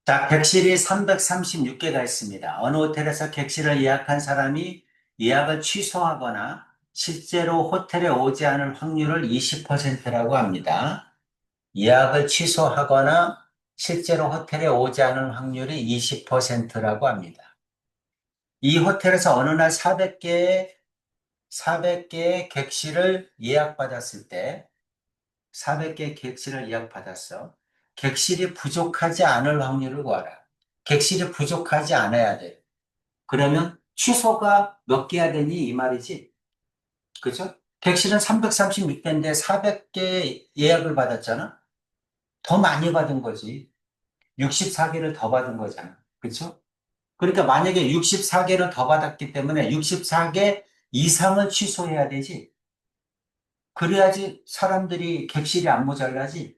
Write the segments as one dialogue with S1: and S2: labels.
S1: 자, 객실이 336개가 있습니다. 어느 호텔에서 객실을 예약한 사람이 예약을 취소하거나 실제로 호텔에 오지 않을 확률을 20%라고 합니다. 예약을 취소하거나 실제로 호텔에 오지 않을 확률이 20%라고 합니다. 이 호텔에서 어느 날 400개의 객실을 예약받았을 때, 400개의 객실을 예약받았어. 객실이 부족하지 않을 확률을 구하라. 객실이 부족하지 않아야 돼. 그러면 취소가 몇 개야 되니? 이 말이지. 그죠? 객실은 336개인데 400개 예약을 받았잖아? 더 많이 받은 거지. 64개를 더 받은 거잖아. 그죠? 그러니까 만약에 64개를 더 받았기 때문에 64개 이상을 취소해야 되지. 그래야지 사람들이 객실이 안 모자라지.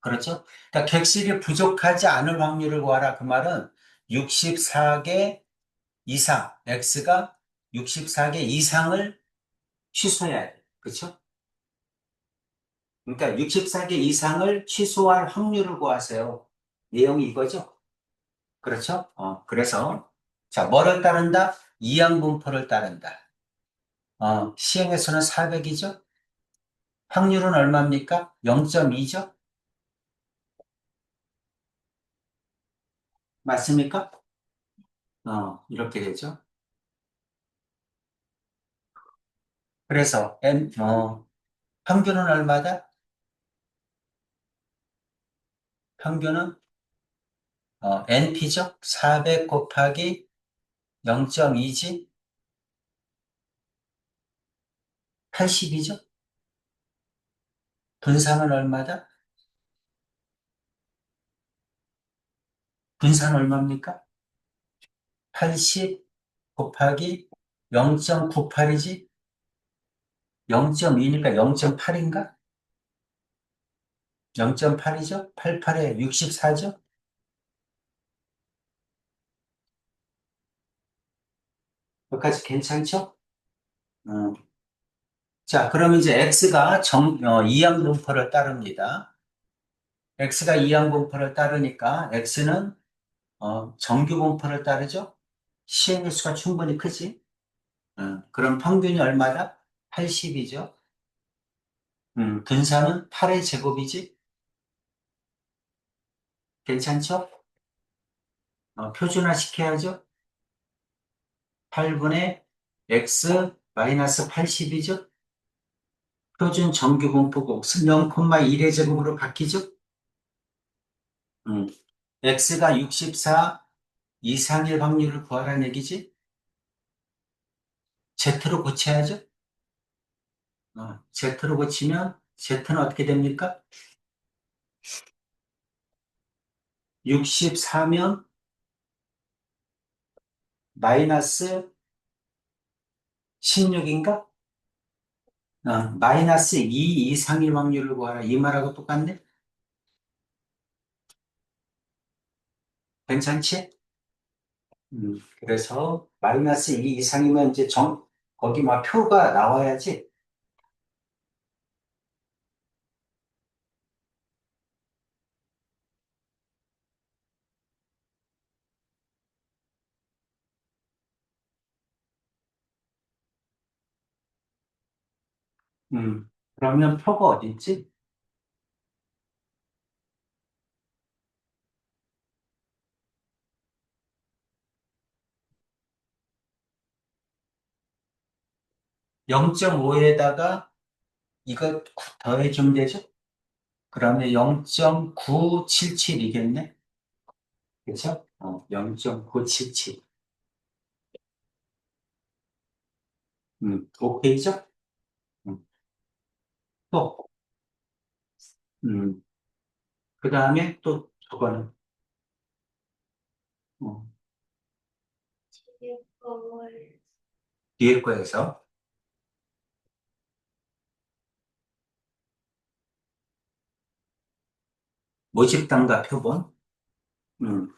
S1: 그렇죠? 그러니까 객실이 부족하지 않을 확률을 구하라. 그 말은 64개 이상, X가 64개 이상을 취소해야 돼. 그렇죠? 그러니까 64개 이상을 취소할 확률을 구하세요. 내용이 이거죠? 그렇죠? 그래서 자, 뭐를 따른다? 이항분포를 따른다. 시행의 수는 400이죠? 확률은 얼마입니까? 0.2죠? 맞습니까? 이렇게 되죠. 그래서 평균은 얼마다? 평균은 NP죠? 400 곱하기 0.2지? 80이죠? 분산은 얼마다? 분산 얼마입니까? 80 곱하기 0.98이지? 0.2니까 0.8인가? 0.8이죠? 88에 64죠? 여기까지 괜찮죠? 어. 자, 그러면 이제 X가 이항분포를 따릅니다. X가 이항분포를 따르니까 X는 정규분포를 따르죠? 시행의 수가 충분히 크지? 그럼 평균이 얼마다? 80이죠? 분산은 8의 제곱이지? 괜찮죠? 표준화 시켜야죠? 8분의 x 마이너스 80이죠? 표준 정규 분포고 0,1의 제곱으로 바뀌죠? 음, x가 64 이상일 확률을 구하라는 얘기지? z로 고쳐야죠? z로 고치면 z는 어떻게 됩니까? 64면 마이너스 16인가? 마이너스 2 이상일 확률을 구하라. 이 말하고 똑같네? 괜찮지? 그래서 마이너스 2 이상이면 이제 거기 막 표가 나와야지. 그러면 표가 어디 있지? 0.5에다가 이거 더해주면 되죠? 그러면 0.977이겠네? 그쵸? 0.977. 오케이죠? 음, 또, 그 다음에 또 저거는, 어, 뒤에 거에서 모집단과 표본, 음,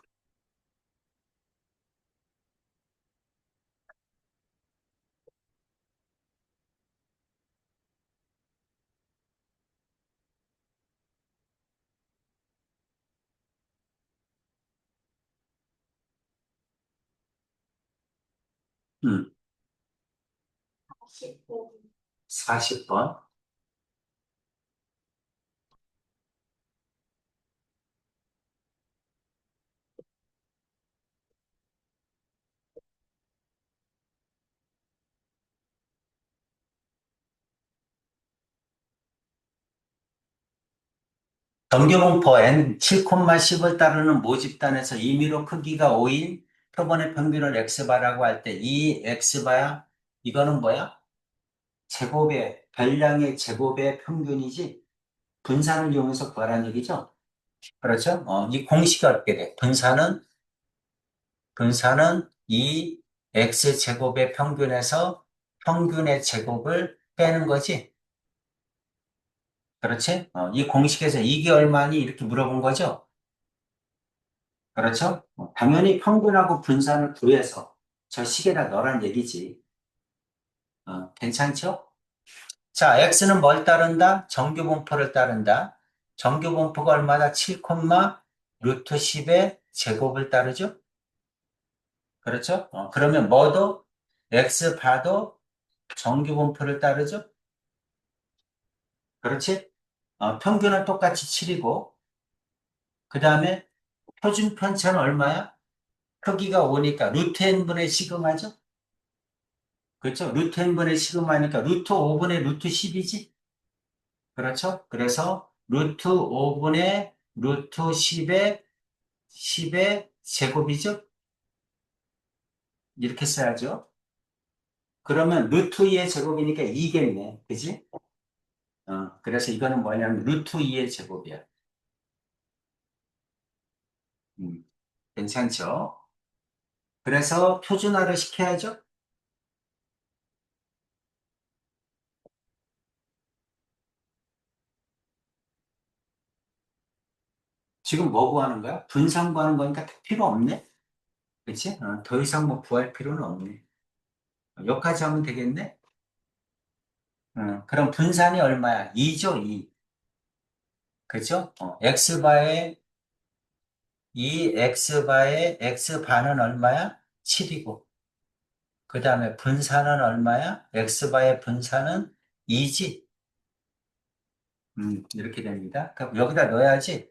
S1: 음, 40번. 정규분포 N7,10을 따르는 모집단에서 임의로 크기가 5인 표본의 평균을 X바라고 할 때 이 X바 이거는 뭐야? 제곱의 별량의 제곱의 평균이지 분산을 이용해서 구하라는 얘기죠. 그렇죠? 이 공식이 어떻게 돼? 분산은 이 X제곱의 평균에서 평균의 제곱을 빼는 거지. 그렇지? 이 공식에서 이게 얼마니? 이렇게 물어본 거죠. 그렇죠? 당연히 평균하고 분산을 구해서 저 식에다 넣으란 얘기지. 괜찮죠? 자, x는 뭘 따른다? 정규분포를 따른다. 정규분포가 얼마다? 7, 루트 10의 제곱을 따르죠? 그렇죠? 그러면 뭐도? x 바도 정규분포를 따르죠? 그렇지? 평균은 똑같이 7이고, 그 다음에 표준 편차는 얼마야? 크기가 5니까 루트 n분의 시그마죠? 그렇죠? 루트 n분의 시그마니까 루트 5분의 루트 10이지? 그렇죠? 그래서 루트 5분의 루트 10의 제곱이죠? 이렇게 써야죠. 그러면 루트 2의 제곱이니까 2겠네. 그지? 그래서 이거는 뭐냐면 루트 2의 제곱이야. 음, 괜찮죠? 그래서 표준화를 시켜야죠? 지금 뭐 구하는 거야? 분산 구하는 거니까 필요 없네? 그치? 더 이상 뭐 구할 필요는 없네. 여기까지 하면 되겠네? 그럼 분산이 얼마야? 2죠, 2. 그죠? x바의 x반은 얼마야? 7이고. 그 다음에 분산은 얼마야? x바의 분산은 2지. 이렇게 됩니다. 그럼 여기다 넣어야지.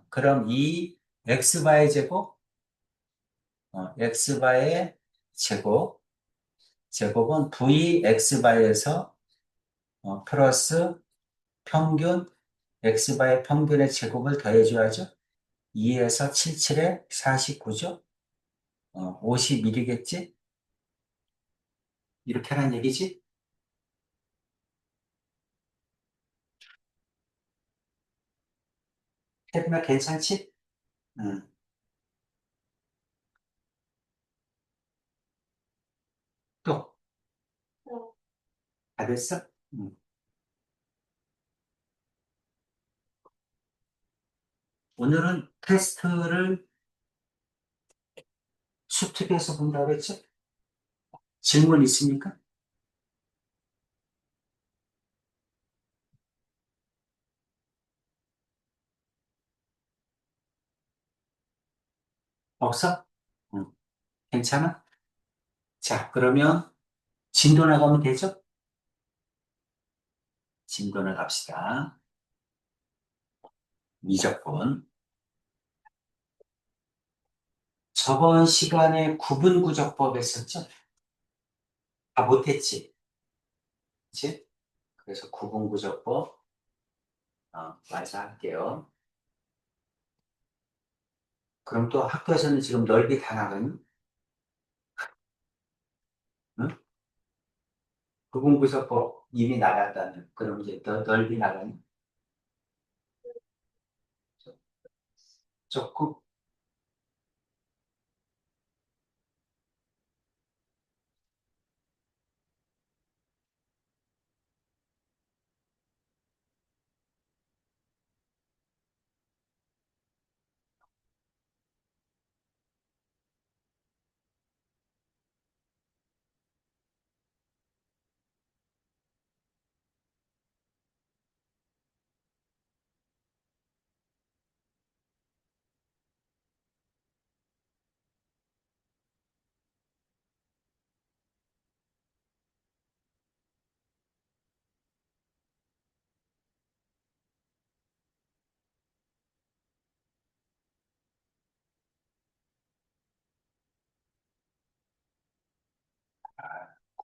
S1: 그럼 이 x바의 제곱, x바의 제곱, 제곱은 vx바에서 플러스 평균, x바의 평균의 제곱을 더해줘야죠. 2에서 77에 49죠? 51이겠지? 이렇게 하는 얘기지? 태빈아 괜찮지? 응. 또, 다 됐어? 응. 오늘은 테스트를 수특에서 본다고 했지? 질문 있습니까? 없어? 응. 괜찮아? 자, 그러면 진도 나가면 되죠? 진도 나갑시다. 미적분. 저번 시간에 구분구적법 했었죠? 다 못했지? 그치? 그래서 구분구적법, 맞아 할게요. 그럼 또 학교에서는 지금 넓이 다 나가니? 응? 구분구적법 이미 나갔다는. 그럼 이제 더 넓이 나가니? 조금?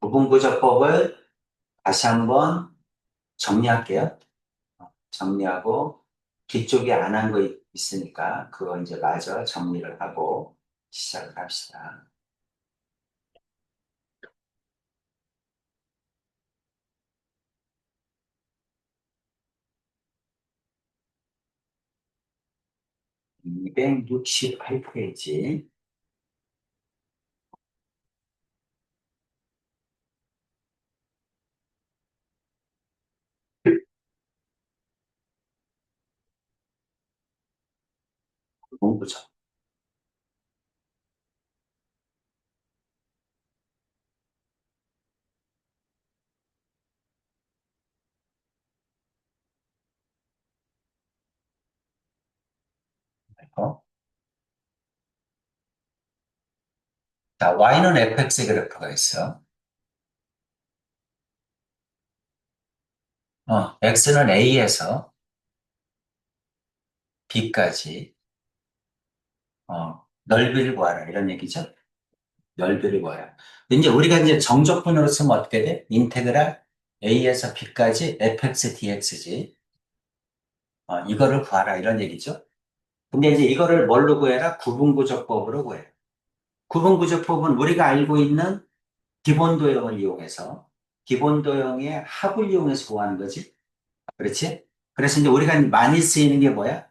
S1: 구분구조법을 다시 한번 정리할게요. 정리하고 뒤쪽에 안 한 거 있으니까 그거 이제 마저 정리를 하고 시작을 합시다. 이 268페이지 구분구조. 자, Y는 fx 그래프가 있어. X는 A에서 B까지 넓이를 구하라 이런 얘기죠. 넓이를 구하라. 이제 우리가 이제 정적분으로 쓰면 어떻게 돼? 인테그랄 A에서 B까지 fx dx지. 이거를 구하라 이런 얘기죠. 근데 이제 이거를 뭘로 구해라? 구분구조법으로 구해. 구분구조법은 우리가 알고 있는 기본도형을 이용해서 기본도형의 합을 이용해서 구하는 거지. 그렇지? 그래서 이제 우리가 많이 쓰이는 게 뭐야?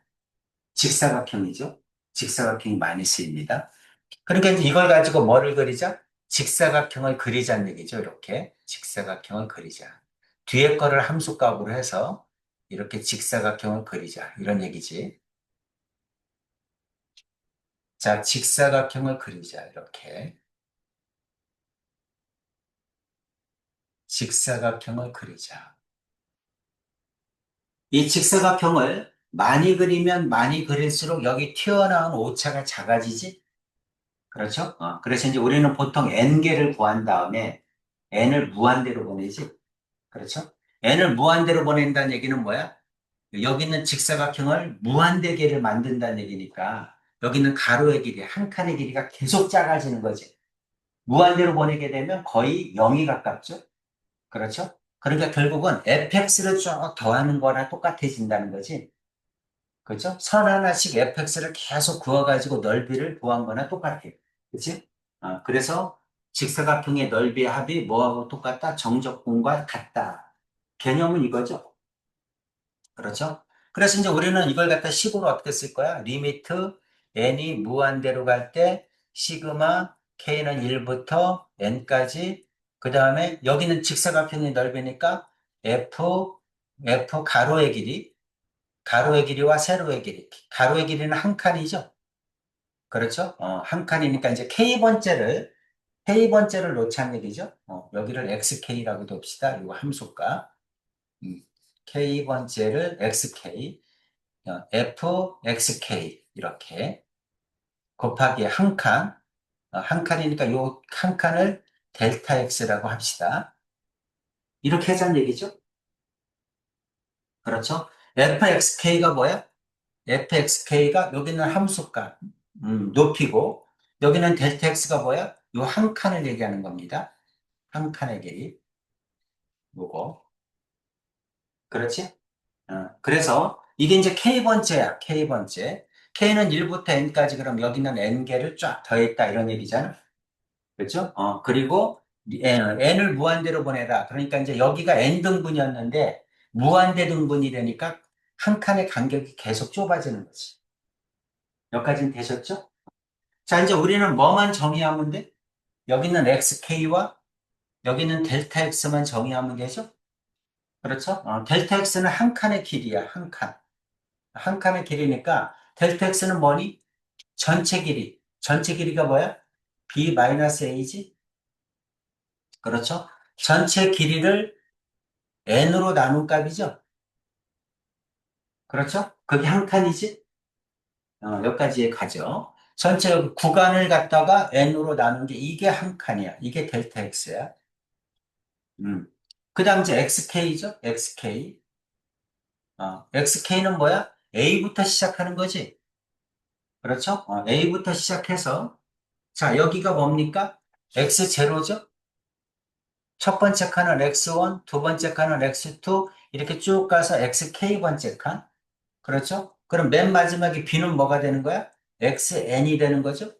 S1: 직사각형이죠. 직사각형이 많이 쓰입니다. 그러니까 이제 이걸 가지고 뭐를 그리자? 직사각형을 그리자는 얘기죠. 이렇게 직사각형을 그리자. 뒤에 거를 함수값으로 해서 이렇게 직사각형을 그리자. 이런 얘기지. 자, 직사각형을 그리자. 이렇게 직사각형을 그리자. 이 직사각형을 많이 그리면 많이 그릴수록 여기 튀어나온 오차가 작아지지? 그렇죠? 그래서 이제 우리는 보통 n개를 구한 다음에 n을 무한대로 보내지. 그렇죠? n을 무한대로 보낸다는 얘기는 뭐야? 여기 있는 직사각형을 무한대 개를 만든다는 얘기니까 여기 있는 가로의 길이, 한 칸의 길이가 계속 작아지는 거지. 무한대로 보내게 되면 거의 0이 가깝죠? 그렇죠? 그러니까 결국은 fx를 쭉 더하는 거랑 똑같아진다는 거지. 그렇죠? 선 하나씩 fx를 계속 그어가지고 넓이를 구한 거나 똑같아. 그렇지? 그래서 직사각형의 넓이의 합이 뭐하고 똑같다? 정적분과 같다. 개념은 이거죠. 그렇죠? 그래서 이제 우리는 이걸 갖다 식으로 어떻게 쓸 거야? 리미트 n이 무한대로 갈 때 시그마 k는 1부터 n까지 그 다음에 여기는 직사각형의 넓이니까 f 가로의 길이와 세로의 길이. 가로의 길이는 한 칸이죠. 그렇죠? 한 칸이니까 이제 K번째를 놓자는 얘기죠. 여기를 XK라고도 합시다. 이거 함수가. K번째를 XK, FXK, 이렇게 곱하기 한 칸. 한 칸이니까 요 한 칸을 델타 X라고 합시다. 이렇게 하자는 얘기죠. 그렇죠? FXK가 뭐야? fxk가 여기는 함수값, 높이고, 여기는 델타 x가 뭐야? 요 한 칸을 얘기하는 겁니다. 한 칸의 길이, 요거. 그렇지? 그래서 이게 이제 k번째야, k번째. k는 1부터 n까지 그럼 여기는 n개를 쫙 더했다 이런 얘기잖아. 그렇죠? 그리고 n을 무한대로 보내라. 그러니까 이제 여기가 n등분이었는데 무한대 등분이 되니까 한 칸의 간격이 계속 좁아지는 거지. 여기까지는 되셨죠? 자, 이제 우리는 뭐만 정의하면 돼? 여기는 xk와 여기는 델타 x만 정의하면 되죠? 그렇죠? 델타 x는 한 칸의 길이야, 한 칸. 한 칸의 길이니까 델타 x는 뭐니? 전체 길이. 전체 길이가 뭐야? b-a지? 그렇죠? 전체 길이를 n으로 나눈 값이죠? 그렇죠? 그게 한 칸이지? 여기까지 가죠. 전체 구간을 갖다가 n으로 나눈 게 이게 한 칸이야. 이게 델타 x야. 그 다음 이제 XK죠? XK. XK는 뭐야? A부터 시작하는 거지. 그렇죠? A부터 시작해서, 자, 여기가 뭡니까? X0죠? 첫 번째 칸은 x1, 두 번째 칸은 x2, 이렇게 쭉 가서 xk 번째 칸. 그렇죠? 그럼 맨 마지막에 b는 뭐가 되는 거야? xn이 되는 거죠?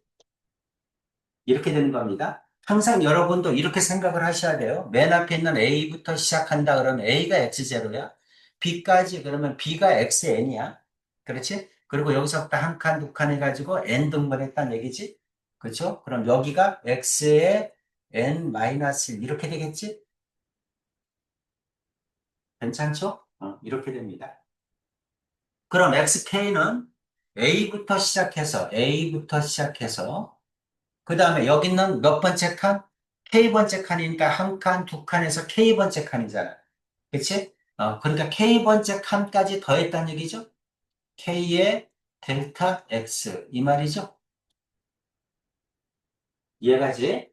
S1: 이렇게 되는 겁니다. 항상 여러분도 이렇게 생각을 하셔야 돼요. 맨 앞에 있는 A부터 시작한다 그러면 A가 X0야. B까지 그러면 B가 XN이야. 그렇지? 그리고 여기서부터 한 칸, 두 칸 해가지고 N 등분했다는 얘기지. 그렇죠? 그럼 여기가 X의 N-1 이렇게 되겠지? 괜찮죠? 이렇게 됩니다. 그럼 XK는 A부터 시작해서 그 다음에 여기 있는 몇 번째 칸? K번째 칸이니까 한 칸, 두 칸에서 K번째 칸이잖아. 그치? 그러니까 K번째 칸까지 더했다는 얘기죠? K의 델타 X. 이 말이죠? 이해가지?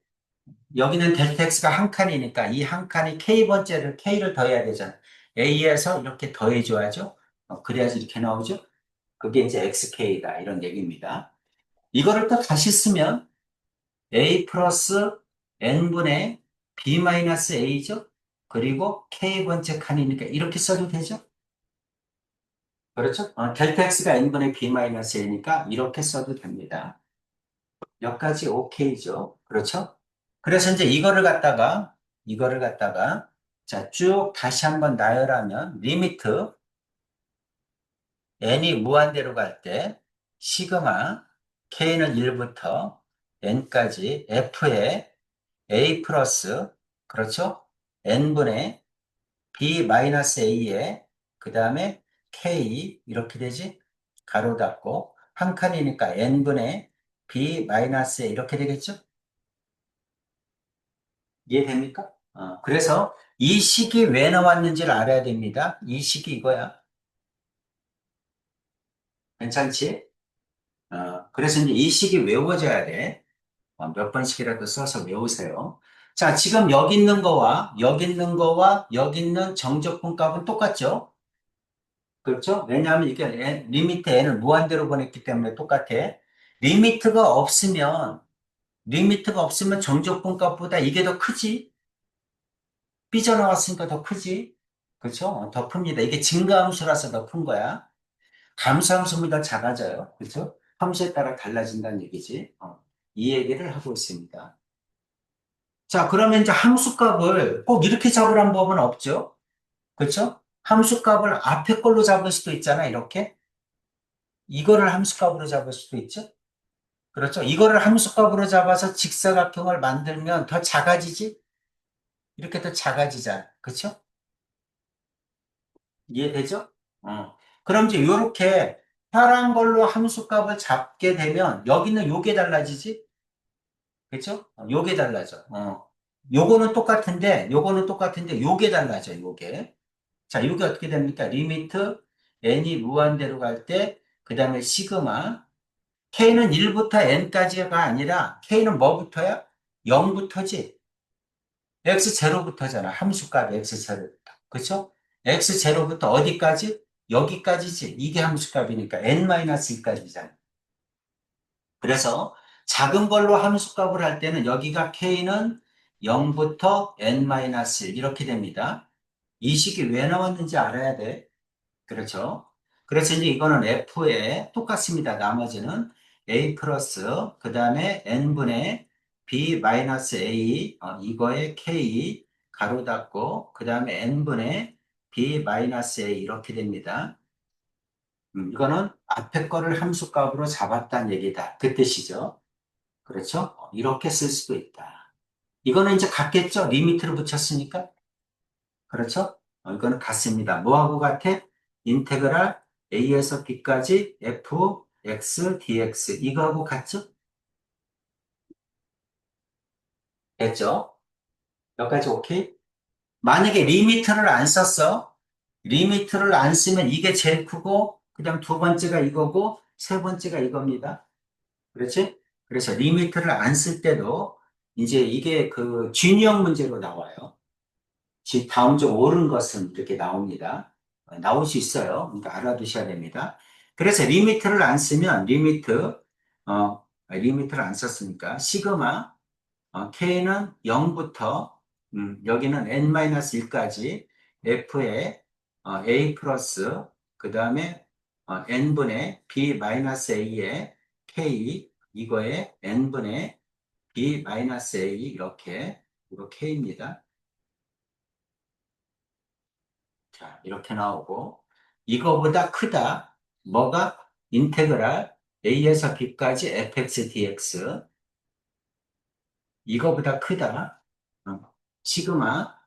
S1: 여기는 델타 X가 한 칸이니까 이 한 칸이 K를 더해야 되잖아. A에서 이렇게 더해줘야죠? 그래야지 이렇게 나오죠? 그게 이제 XK다. 이런 얘기입니다. 이거를 또 다시 쓰면 A 플러스 N분의 B 마이너스 A죠? 그리고 K번째 칸이니까 이렇게 써도 되죠? 그렇죠? 델타 X가 N분의 B 마이너스 A니까 이렇게 써도 됩니다. 여기까지 오케이죠? 그렇죠? 그래서 이제 이거를 갖다가, 자, 쭉 다시 한번 나열하면, 리미트, n이 무한대로 갈 때, 시그마, k는 1부터 n까지 f의 a 플러스, 그렇죠? n분의 b 마이너스 a에, 그 다음에 k, 이렇게 되지? 가로 닫고, 한 칸이니까 n분의 b 마이너스 a, 이렇게 되겠죠? 이해됩니까? 그래서 이 식이 왜 나왔는지를 알아야 됩니다. 이 식이 이거야. 괜찮지? 그래서 이제 이 식이 외워져야 돼. 몇 번씩이라도 써서 외우세요. 자, 지금 여기 있는 정적분 값은 똑같죠? 그렇죠? 왜냐하면 이게 리미트 n을 무한대로 보냈기 때문에 똑같아. 리미트가 없으면, 리미트가 없으면 정적분 값보다 이게 더 크지? 삐져나왔으니까 더 크지? 그렇죠? 더 큽니다. 이게 증가함수라서 더 큰 거야. 감소함수면 더 작아져요. 그렇죠? 함수에 따라 달라진다는 얘기지. 이 얘기를 하고 있습니다. 자, 그러면 이제 함수값을 꼭 이렇게 잡으란 법은 없죠. 그렇죠? 함수값을 앞에 걸로 잡을 수도 있잖아, 이렇게. 이거를 함수값으로 잡을 수도 있죠. 그렇죠? 이거를 함수값으로 잡아서 직사각형을 만들면 더 작아지지? 이렇게 더 작아지잖아. 그렇죠? 이해되죠? 그럼 이제 이렇게 파란 걸로 함수값을 잡게 되면 여기는 요게 달라지지? 그렇죠? 요게 달라져. 요거는 똑같은데 요게 달라져, 요게. 자, 요게 어떻게 됩니까? 리미트 n이 무한대로 갈 때, 그 다음에 시그마, k는 1부터 n까지가 아니라 k는 뭐부터야? 0부터지? x0부터잖아. 함수값 x0부터. 그쵸? x0부터 어디까지? 여기까지지. 이게 함수값이니까 n-1까지잖아. 그래서 작은 걸로 함수값을 할 때는 여기가 k는 0부터 n-1 이렇게 됩니다. 이 식이 왜 나왔는지 알아야 돼. 그렇죠? 그래서 이제 이거는 F에 똑같습니다. 나머지는 A 플러스, 그 다음에 N분의 B 마이너스 A, 이거에 K, 가로 닫고, 그 다음에 N분의 B 마이너스 A 이렇게 됩니다. 이거는 앞에 거를 함수값으로 잡았다는 얘기다. 그 뜻이죠. 그렇죠? 이렇게 쓸 수도 있다. 이거는 이제 같겠죠? 리미트를 붙였으니까. 그렇죠? 이거는 같습니다. 뭐하고 같아? 인테그랄 A에서 B까지 f x dx 이거하고 같죠? 됐죠? 여기까지 오케이? 만약에 리미트를 안 썼어. 리미트를 안 쓰면 이게 제일 크고 그다음 두 번째가 이거고 세 번째가 이겁니다. 그렇지? 그래서 리미트를 안 쓸 때도 이제 이게 그 균형 문제로 나와요. 다음 중 옳은 것은 이렇게 나옵니다. 나올 수 있어요. 그러니까 알아두셔야 됩니다. 그래서 리미트를 안 쓰면 리미트를 안 썼으니까 시그마 K는 0부터 여기는 n-1까지 f의 a 플러스 그 다음에 n분의 b-a의 k 이거에 n분의 b-a 이렇게 이거 k입니다. 자, 이렇게 나오고 이거보다 크다. 뭐가? 인테그랄 a에서 b까지 fx dx 이거보다 크다. 시그마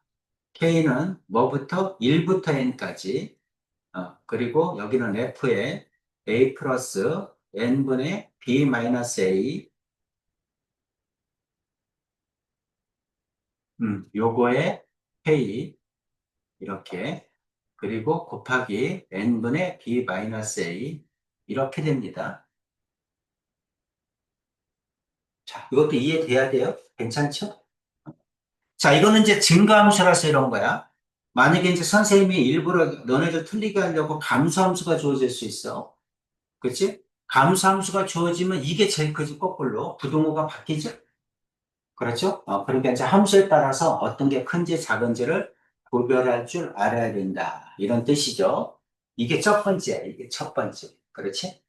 S1: k는 뭐부터? 1부터 n까지 그리고 여기는 f에 a 플러스 n분의 b 마이너스 a 요거에 k 이렇게 그리고 곱하기 n분의 b 마이너스 a 이렇게 됩니다. 자, 이것도 이해돼야 돼요? 괜찮죠? 자, 이거는 이제 증가함수라서 이런 거야. 만약에 이제 선생님이 일부러 너네들 틀리게 하려고 감수함수가 주어질 수 있어. 그치? 감수함수가 주어지면 이게 제일 크지, 거꾸로. 부등호가 바뀌죠? 그렇죠? 그러니까 이제 함수에 따라서 어떤 게 큰지 작은지를 구별할 줄 알아야 된다. 이런 뜻이죠. 이게 첫 번째야. 이게 첫 번째. 그렇지?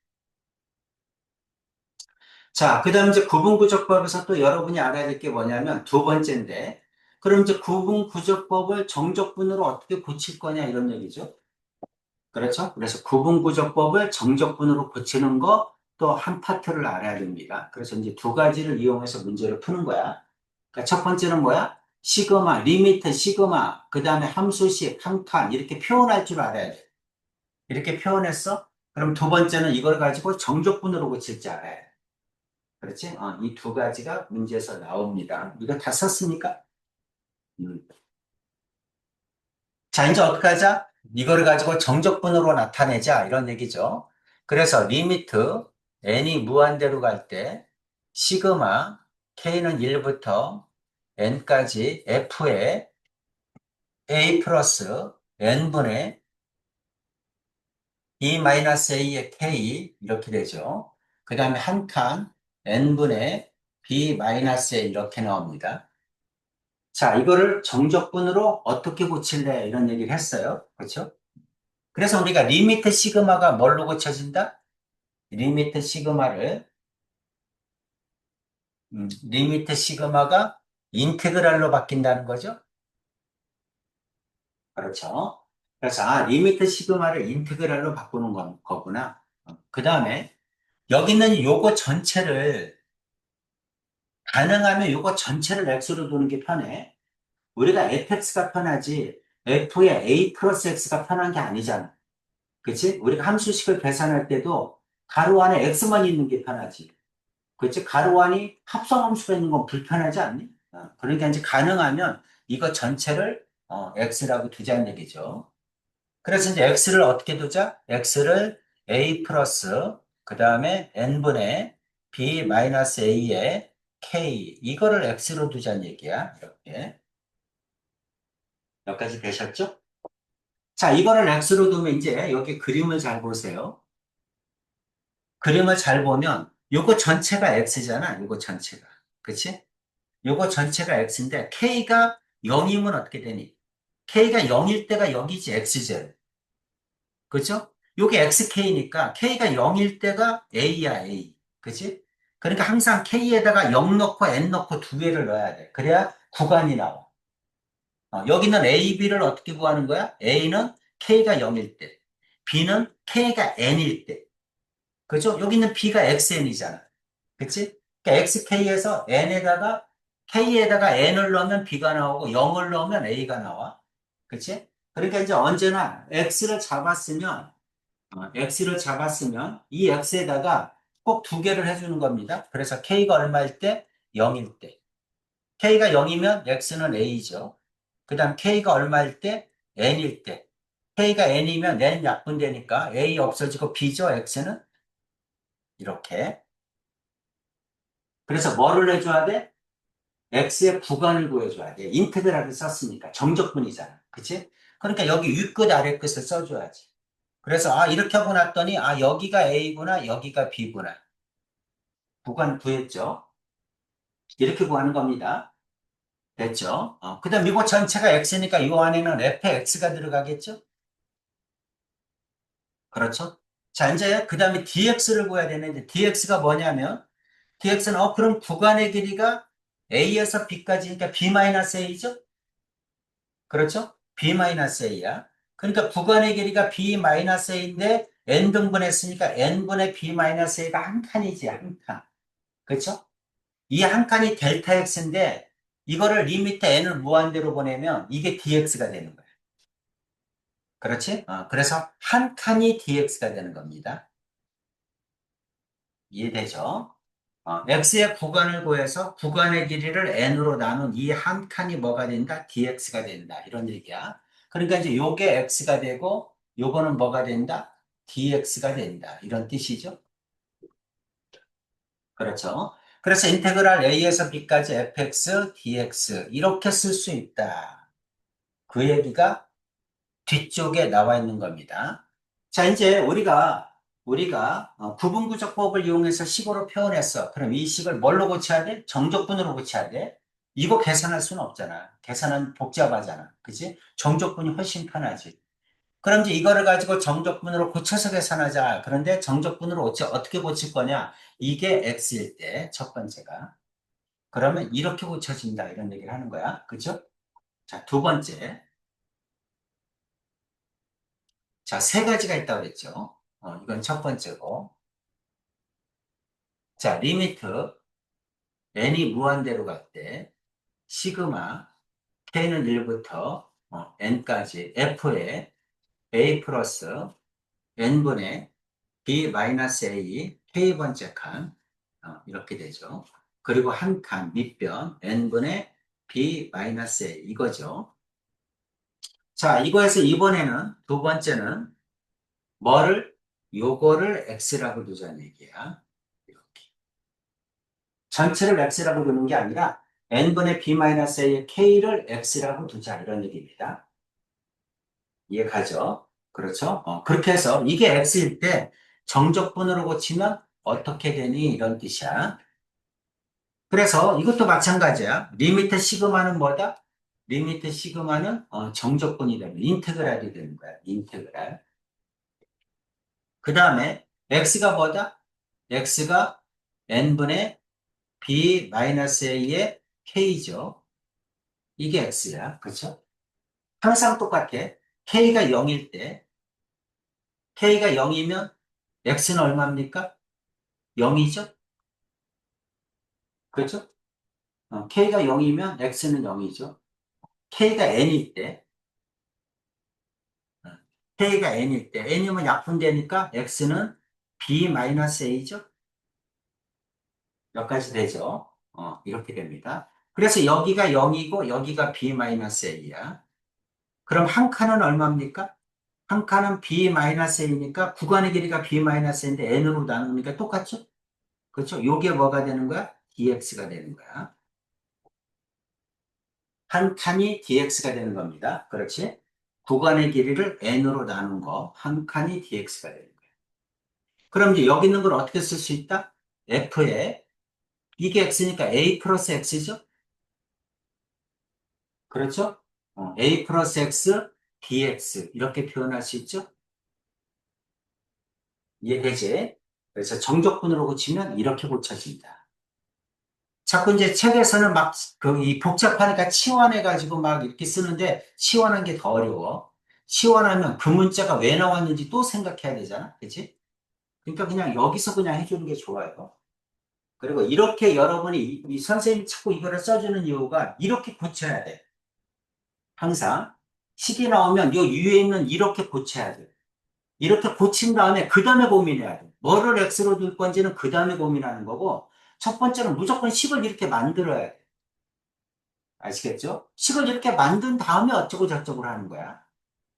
S1: 자, 그 다음 이제 구분구조법에서 또 여러분이 알아야 될 게 뭐냐면 두 번째인데, 그럼 이제 구분구조법을 정적분으로 어떻게 고칠 거냐 이런 얘기죠. 그렇죠? 그래서 구분구조법을 정적분으로 고치는 거 또 한 파트를 알아야 됩니다. 그래서 이제 두 가지를 이용해서 문제를 푸는 거야. 그러니까 첫 번째는 뭐야? 시그마, 리미트, 시그마, 그 다음에 함수식, 한 칸, 이렇게 표현할 줄 알아야 돼. 이렇게 표현했어? 그럼 두 번째는 이걸 가지고 정적분으로 고칠 줄 알아야 돼. 그렇지? 이 두 가지가 문제에서 나옵니다. 이거 다 썼습니까? 음. 자, 이제 어떻게 하자? 이거를 가지고 정적분으로 나타내자. 이런 얘기죠. 그래서 리미트 n이 무한대로 갈 때 시그마 k는 1부터 n까지 f의 a 플러스 n분의 e-a의 k 이렇게 되죠. 그 다음에 한 칸 n분의 b-a 이렇게 나옵니다. 자, 이거를 정적분으로 어떻게 고칠래? 이런 얘기를 했어요. 그렇죠? 그래서 우리가 리미트 시그마가 뭘로 고쳐진다? 리미트 시그마가 인테그랄로 바뀐다는 거죠. 그렇죠. 그래서 리미트 시그마를 인테그랄로 바꾸는 거구나. 그 다음에 여기 있는 요거 전체를 가능하면 요거 전체를 x로 두는 게 편해. 우리가 fx가 편하지 f의 a 플러스 x가 편한 게 아니잖아. 그치? 우리가 함수식을 계산할 때도 가로 안에 x만 있는 게 편하지. 그치? 가로 안이 합성함수가 있는 건 불편하지 않니? 그러니까 이제 가능하면 이거 전체를 x라고 두자는 얘기죠. 그래서 이제 x를 어떻게 두자? x를 a 플러스 그 다음에 n분의 b 마이너스 a의 k 이거를 x로 두자는 얘기야. 이렇게 여기까지 되셨죠? 자, 이거를 x로 두면 이제 여기 그림을 잘 보세요. 그림을 잘 보면 요거 전체가 x잖아. 요거 전체가. 그치? 요거 전체가 x인데 k가 0이면 어떻게 되니? k가 0일 때가 여기지 x제로. 그죠? 요게 xk니까 k가 0일 때가 a야 a. 그치? 그러니까 항상 k에다가 0 넣고 n 넣고 두 개를 넣어야 돼. 그래야 구간이 나와. 여기는 a, b를 어떻게 구하는 거야? a는 k가 0일 때, b는 k가 n일 때. 그죠? 여기는 b가 xn이잖아. 그치? 그러니까 xk에서 n에다가 k에다가 n을 넣으면 b가 나오고 0을 넣으면 a가 나와. 그치? 그러니까 이제 언제나 x를 잡았으면 이 x에다가 꼭 두 개를 해주는 겁니다. 그래서 k가 얼마일 때? 0일 때. k가 0이면 x는 a죠. 그 다음 k가 얼마일 때? n일 때. k가 n이면 n 약분되니까 a 없어지고 b죠, x는? 이렇게. 그래서 뭐를 해줘야 돼? x의 구간을 구해줘야 돼. 인테그랄을 썼으니까. 정적분이잖아. 그치? 그러니까 여기 윗끝 아랫끝을 써줘야지. 그래서 이렇게 하고 났더니 여기가 a구나 여기가 b구나. 구간 구했죠. 이렇게 구하는 겁니다. 됐죠? 그 다음 이거 전체가 x니까 이 안에는 fx가 들어가겠죠? 그렇죠? 자, 이제 그 다음에 dx를 구해야 되는데 dx가 뭐냐면 dx는 그럼 구간의 길이가 a에서 b까지니까 b-a죠? 그렇죠? b-a야. 그러니까 구간의 길이가 b-a인데 n등분 했으니까 n분의 b-a가 한 칸이지, 한 칸. 그렇죠? 이 한 칸이 델타 x인데 이거를 리미트 n을 무한대로 보내면 이게 dx가 되는 거예요. 그렇지? 그래서 한 칸이 dx가 되는 겁니다. 이해되죠? x의 구간을 구해서 구간의 길이를 n으로 나눈 이 한 칸이 뭐가 된다? dx가 된다. 이런 얘기야. 그러니까 이제 요게 x가 되고 요거는 뭐가 된다? dx가 된다. 이런 뜻이죠. 그렇죠. 그래서 인테그랄 a에서 b까지 fx, dx 이렇게 쓸 수 있다. 그 얘기가 뒤쪽에 나와 있는 겁니다. 자, 이제 우리가 부분구조법을 이용해서 식으로 표현했어. 그럼 이 식을 뭘로 고쳐야 돼? 정적분으로 고쳐야 돼. 이거 계산할 수는 없잖아. 계산은 복잡하잖아. 그치? 정적분이 훨씬 편하지. 그럼 이제 이거를 가지고 정적분으로 고쳐서 계산하자. 그런데 정적분으로 어떻게 고칠 거냐? 이게 x일 때, 첫 번째가. 그러면 이렇게 고쳐진다. 이런 얘기를 하는 거야. 그죠? 자, 두 번째. 자, 세 가지가 있다고 그랬죠. 이건 첫 번째고. 자, 리미트 n이 무한대로 갈 때, 시그마 k는 1부터 n까지 f에 a 플러스 n분의 b 마이너스 a k번째 칸, 이렇게 되죠. 그리고 한 칸 밑변 n분의 b 마이너스 a 이거죠. 자, 이거에서 이번에는 두 번째는 뭐를 요거를 x라고 두자는 얘기야. 이렇게. 전체를 x라고 두는 게 아니라 n분의 b-a의 k를 x라고 두자 이런 얘기입니다. 이해가죠? 그렇죠? 그렇게 해서 이게 x일 때 정적분으로 고치면 어떻게 되니 이런 뜻이야. 그래서 이것도 마찬가지야. 리미트 시그마는 뭐다? 리미트 시그마는 정적분이 되는 인테그랄이 되는 거야. 인테그랄. 그 다음에 x가 뭐다? x가 n분의 b-a의 k죠. 이게 x야. 그렇죠? 항상 똑같아. k가 0일 때, k가 0이면 x는 얼마입니까? 0이죠? 그렇죠? k가 0이면 x는 0이죠. k가 n일 때, 어, k가 n일 때, n이면 약분되니까 x는 b-a죠? 몇 가지 되죠? 이렇게 됩니다. 그래서 여기가 0이고 여기가 b-a야. 그럼 한 칸은 얼마입니까? 한 칸은 b-a니까 구간의 길이가 b-a인데 n으로 나누니까 똑같죠? 그렇죠? 요게 뭐가 되는 거야? dx가 되는 거야. 한 칸이 dx가 되는 겁니다. 그렇지? 구간의 길이를 n으로 나눈 거, 한 칸이 dx가 되는 거야. 그럼 이제 여기 있는 걸 어떻게 쓸 수 있다? f에, 이게 x니까 a 플러스 x죠? 그렇죠? a 플러스 x dx 이렇게 표현할 수 있죠? 이해되지? 그래서 정적분으로 고치면 이렇게 고쳐진다. 자꾸 이제 책에서는 막, 이 복잡하니까 치환해가지고 막 이렇게 쓰는데, 치환한 게 더 어려워. 치환하면 그 문자가 왜 나왔는지 또 생각해야 되잖아. 그치? 그러니까 그냥 여기서 그냥 해주는 게 좋아요. 그리고 이렇게 여러분이, 이 선생님이 자꾸 이거를 써주는 이유가 이렇게 고쳐야 돼. 항상. 식이 나오면 요 위에 있는 이렇게 고쳐야 돼. 이렇게 고친 다음에 그 다음에 고민해야 돼. 뭐를 X로 둘 건지는 그 다음에 고민하는 거고, 첫 번째는 무조건 식을 이렇게 만들어야 돼. 아시겠죠? 식을 이렇게 만든 다음에 어쩌고 저쩌고 하는 거야.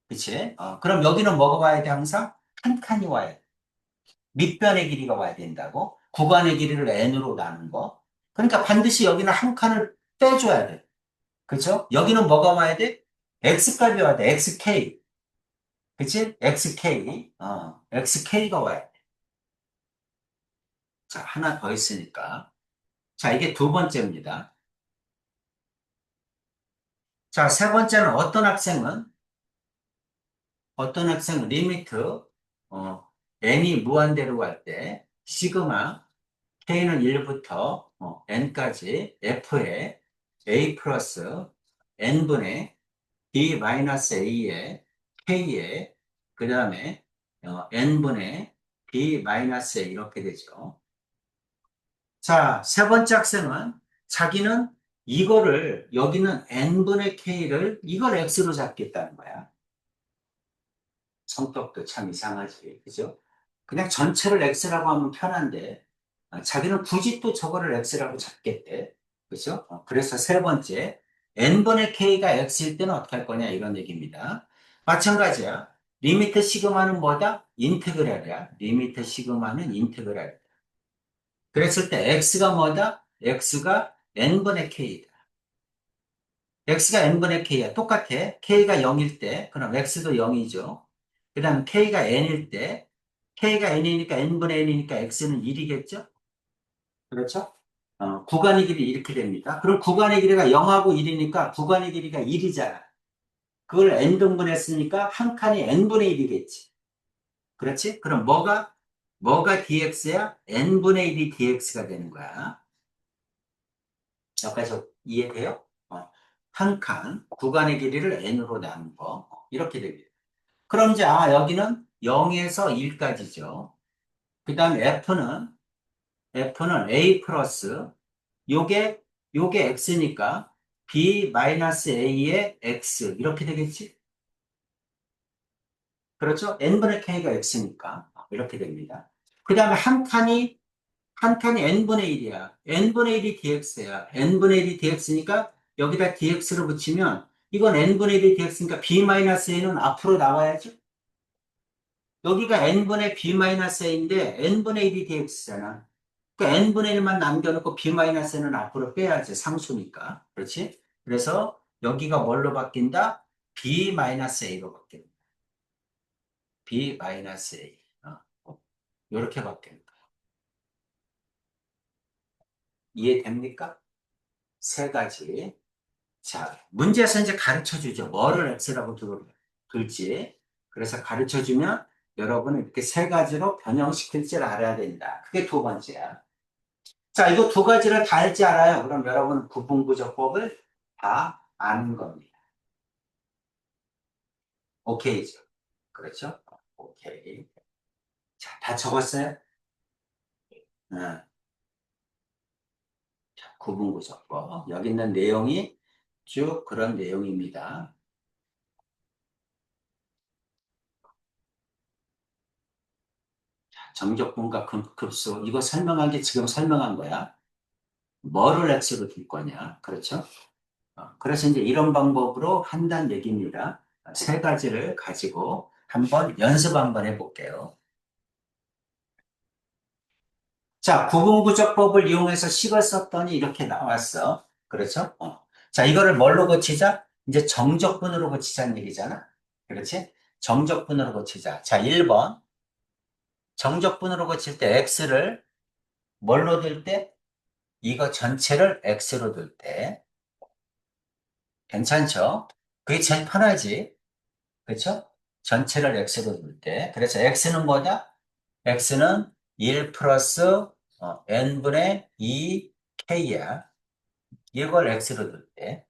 S1: 그치? 그럼 여기는 뭐가 와야 돼, 항상? 한 칸이 와야 돼. 밑변의 길이가 와야 된다고. 구간의 길이를 n으로 나눈 거. 그러니까 반드시 여기는 한 칸을 빼줘야 돼. 그쵸? 여기는 뭐가 와야 돼? x값이 와야 돼. xk. 그치? xk. xk가 와야 돼. 자, 하나 더 있으니까. 자, 이게 두 번째입니다. 자, 세 번째는 어떤 학생은 리미트, 어, n이 무한대로 갈 때, 시그마, k는 1부터 n까지 f에 a 플러스 n분의 b 마이너스 a에 k에 그 다음에 n분의 b 마이너스 a 이렇게 되죠. 자, 세 번째 학생은 자기는 이거를 여기는 n분의 k를 이걸 x로 잡겠다는 거야. 성격도 참 이상하지, 그죠? 그냥 전체를 x라고 하면 편한데 자기는 굳이 또 저거를 x라고 잡겠대, 그죠? 그래서 세 번째 n분의 k가 x일 때는 어떻게 할 거냐 이런 얘기입니다. 마찬가지야. 리미트 시그마는 뭐다? 인테그랄이야. 리미트 시그마는 인테그랄. 그랬을 때 x가 뭐다? x가 n분의 k다. x가 n분의 k야. 똑같아. k가 0일 때, 그럼 x도 0이죠. 그 다음 k가 n일 때, k가 n이니까 n분의 n이니까 x는 1이겠죠? 그렇죠? 구간의 길이 이렇게 됩니다. 그럼 구간의 길이가 0하고 1이니까 구간의 길이가 1이잖아. 그걸 n등분했으니까 한 칸이 n분의 1이겠지. 그렇지? 그럼 뭐가 dx야? n분의 1이 dx가 되는 거야. 여기까지 이해돼요? 한 칸, 구간의 길이를 n으로 나눈 거. 이렇게 됩니다. 그럼 이제, 여기는 0에서 1까지죠. 그 다음에 F는 A 플러스, 요게, 요게 X니까 B 마이너스 A의 X. 이렇게 되겠지? 그렇죠? N분의 K가 X니까. 이렇게 됩니다. 그 다음에 한 칸이 n분의 1이야. n분의 1이 dx야. n분의 1이 dx니까 여기다 dx를 붙이면 이건 n분의 1이 dx니까 b-a는 앞으로 나와야죠. 여기가 n분의 b-a인데 n분의 1이 dx잖아. 그러니까 n분의 1만 남겨놓고 b-a는 앞으로 빼야지. 상수니까. 그렇지? 그래서 여기가 뭘로 바뀐다? b-a로 바뀐다. b-a. 이렇게 바뀐다. 이해됩니까? 세 가지. 자, 문제에서 이제 가르쳐 주죠. 뭐를 X라고 둘지. 그래서 가르쳐 주면 여러분은 이렇게 세 가지로 변형시킬 줄 알아야 된다. 그게 두 번째야. 자, 이거 두 가지를 다 할 줄 알아요. 그럼 여러분은 구분구조법을 다 아는 겁니다. 오케이죠. 그렇죠? 오케이. 자, 다 적었어요? 응. 자, 구분구조법. 여기 있는 내용이 쭉 그런 내용입니다. 정적분과 급수. 이거 설명한 게 지금 설명한 거야. 뭐를 x로 둘 거냐. 그렇죠? 그래서 이제 이런 방법으로 한다는 얘기입니다. 세 가지를 가지고 한번 연습 한번 해볼게요. 자, 구분구조법을 이용해서 식을 썼더니 이렇게 나왔어. 그렇죠? 자, 이거를 뭘로 고치자? 이제 정적분으로 고치자는 얘기잖아. 그렇지? 정적분으로 고치자. 자, 1번. 정적분으로 고칠 때 x를 뭘로 둘 때? 이거 전체를 x로 둘 때. 괜찮죠? 그게 제일 편하지. 그렇죠? 전체를 x로 둘 때. 그래서 x는 뭐다? x는 1 플러스 n분의 2k야. 이걸 x로 둘 때.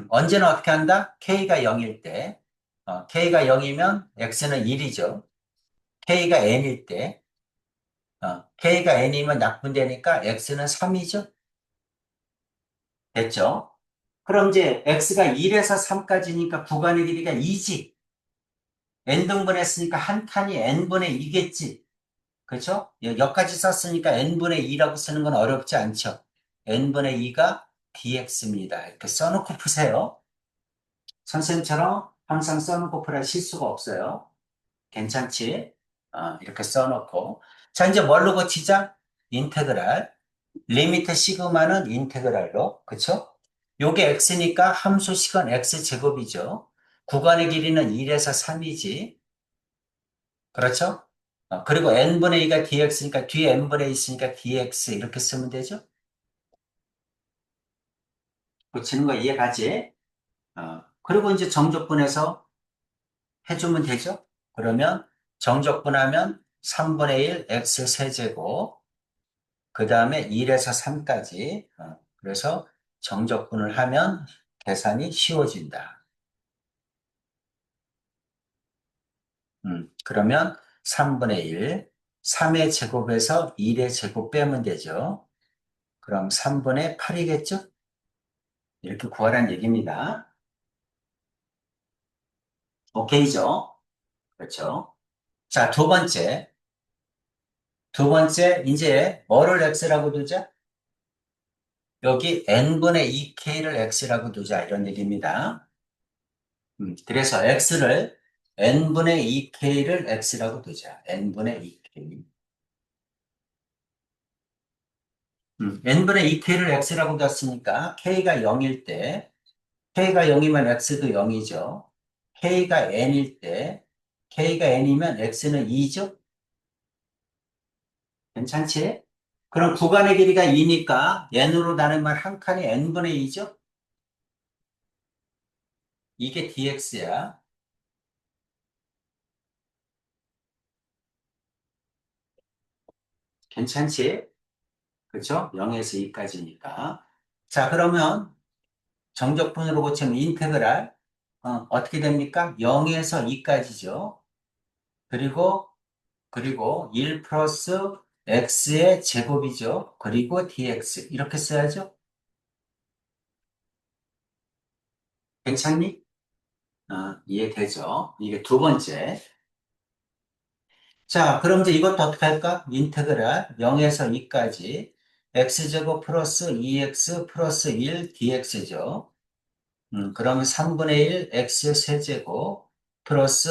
S1: 언제는 어떻게 한다? k가 0일 때. k가 0이면 x는 1이죠. k가 n일 때. k가 n이면 약분되니까 x는 3이죠. 됐죠? 그럼 이제 x가 1에서 3까지니까 구간의 길이가 2지. n등분 했으니까 한 칸이 n분의 2겠지. 그렇죠? 여기까지 썼으니까 n분의 2라고 쓰는 건 어렵지 않죠. n분의 2가 dx입니다. 이렇게 써놓고 푸세요. 선생님처럼 항상 써놓고 풀어야 실수가 없어요. 괜찮지? 이렇게 써놓고. 자, 이제 뭘로 고치자? 인테그랄. 리미트 시그마는 인테그랄로. 그쵸? 요게 x니까 함수 식은 x제곱이죠. 구간의 길이는 1에서 3이지. 그렇죠? 그리고 n분의 2가 dx니까 뒤에 n분의 2 있으니까 dx 이렇게 쓰면 되죠? 고치는 거 이해가지? 그리고 이제 정적분해서 해주면 되죠? 그러면 정적분하면 3분의 1 x 세제곱, 그 다음에 1에서 3까지. 그래서 정적분을 하면 계산이 쉬워진다. 그러면 3분의 1, 3의 제곱에서 1의 제곱 빼면 되죠. 그럼 3분의 8이겠죠? 이렇게 구하라는 얘기입니다. 오케이죠? 그렇죠? 자, 두 번째. 두 번째, 이제 뭐를 x라고 두자? 여기 n분의 2k를 x라고 두자. 이런 얘기입니다. 그래서 x를 n분의 2k를 x라고 두자. n분의 2k. n분의 2k를 x라고 뒀으니까 k가 0일 때, k가 0이면 x도 0이죠. k가 n일 때, k가 n이면 x는 2죠? 괜찮지? 그럼 구간의 길이가 2니까 n으로 나누면 한 칸이 n분의 2죠? 이게 dx야. 괜찮지? 그렇죠? 0에서 2까지니까. 자, 그러면 정적분으로 고치면 인테그랄 어떻게 됩니까? 0에서 2까지죠. 그리고 1 플러스 x의 제곱이죠. 그리고 dx 이렇게 써야죠. 괜찮니? 이해되죠? 이게 두 번째. 자, 그럼 이제 이것도 어떻게 할까? 인테그랄 0에서 2까지 x제곱 플러스 2x 플러스 1 dx죠. 그러면 3분의 1 x 세제곱 플러스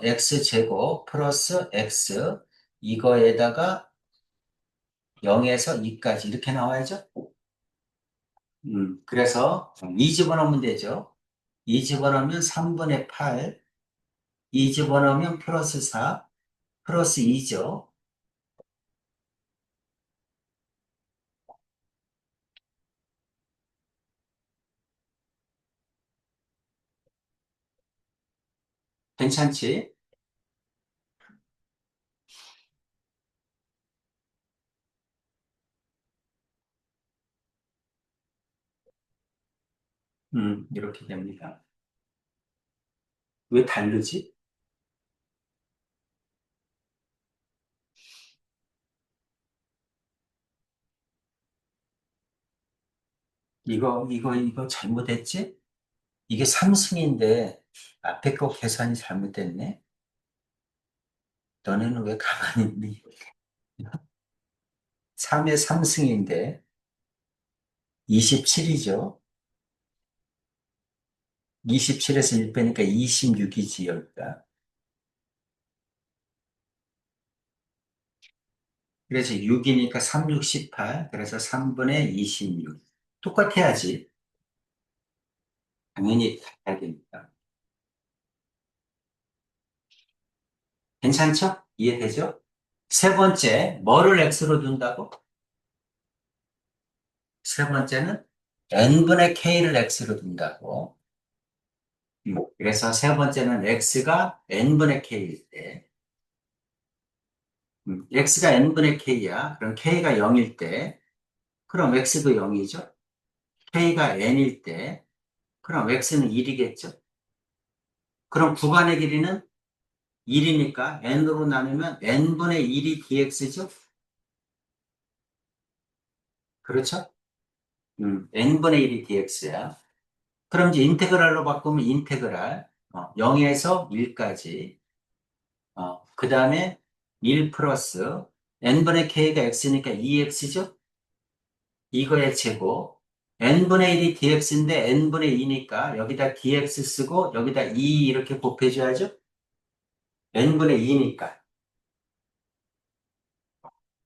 S1: x제곱 플러스 x 이거에다가 0에서 2까지 이렇게 나와야죠. 그래서 2 집어넣으면 되죠. 2 집어넣으면 3분의 8, 2 집어넣으면 플러스 4, 플러스 2죠. 괜찮지? 이렇게 됩니다. 왜 다르지? 이거 잘못했지? 이게 3승인데 앞에 거 계산이 잘못됐네? 너네는 왜 가만히 있니? 3의 3승인데 27이죠? 27에서 1 빼니까 26이지, 여기가. 그래서 6이니까 3, 6, 18. 그래서 3분의 26. 똑같아야지. 당연히 같아야 됩니다. 괜찮죠? 이해되죠? 세 번째, 뭐를 x로 둔다고? 세 번째는 n분의 k를 x로 둔다고. 그래서 세 번째는 x가 n분의 k일 때, x가 n분의 k야. 그럼 k가 0일 때, 그럼 x도 0이죠. k가 n일 때, 그럼 x는 1이겠죠. 그럼 구간의 길이는 1이니까 n으로 나누면 n분의 1이 dx죠. 그렇죠? n분의 1이 dx야. 그럼 이제 인테그랄로 바꾸면 인테그랄 0에서 1까지 그 다음에 1 플러스 n분의 k가 x니까 2x죠? 이거의 제곱 n분의 1이 dx인데 n분의 2니까 여기다 dx 쓰고 여기다 2 이렇게 곱해줘야죠? n분의 2니까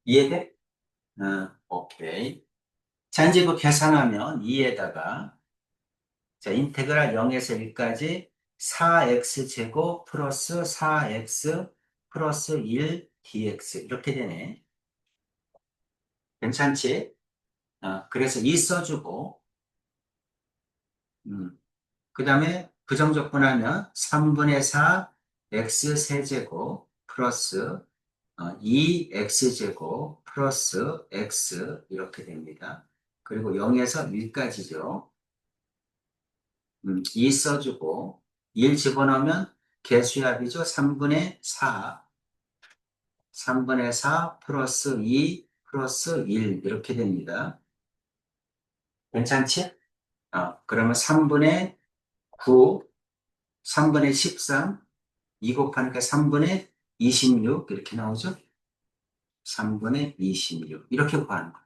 S1: 이해돼? 오케이. 자, 이제 이거 계산하면 2에다가 자, 인테그랄 0에서 1까지 4x 제곱 플러스 4x 플러스 1 dx 이렇게 되네. 괜찮지? 그래서 2 써주고 그 다음에 부정적분하면 3분의 4 x 세제곱 플러스 2x제곱 플러스 x 이렇게 됩니다. 그리고 0에서 1까지죠. 2 써주고 1 집어넣으면 개수합이죠. 3분의 4 플러스 2 플러스 1 이렇게 됩니다. 괜찮지? 그러면 3분의 9, 3분의 13, 2 곱하니까 3분의 26 이렇게 나오죠? 3분의 26 이렇게 구하는 거예요.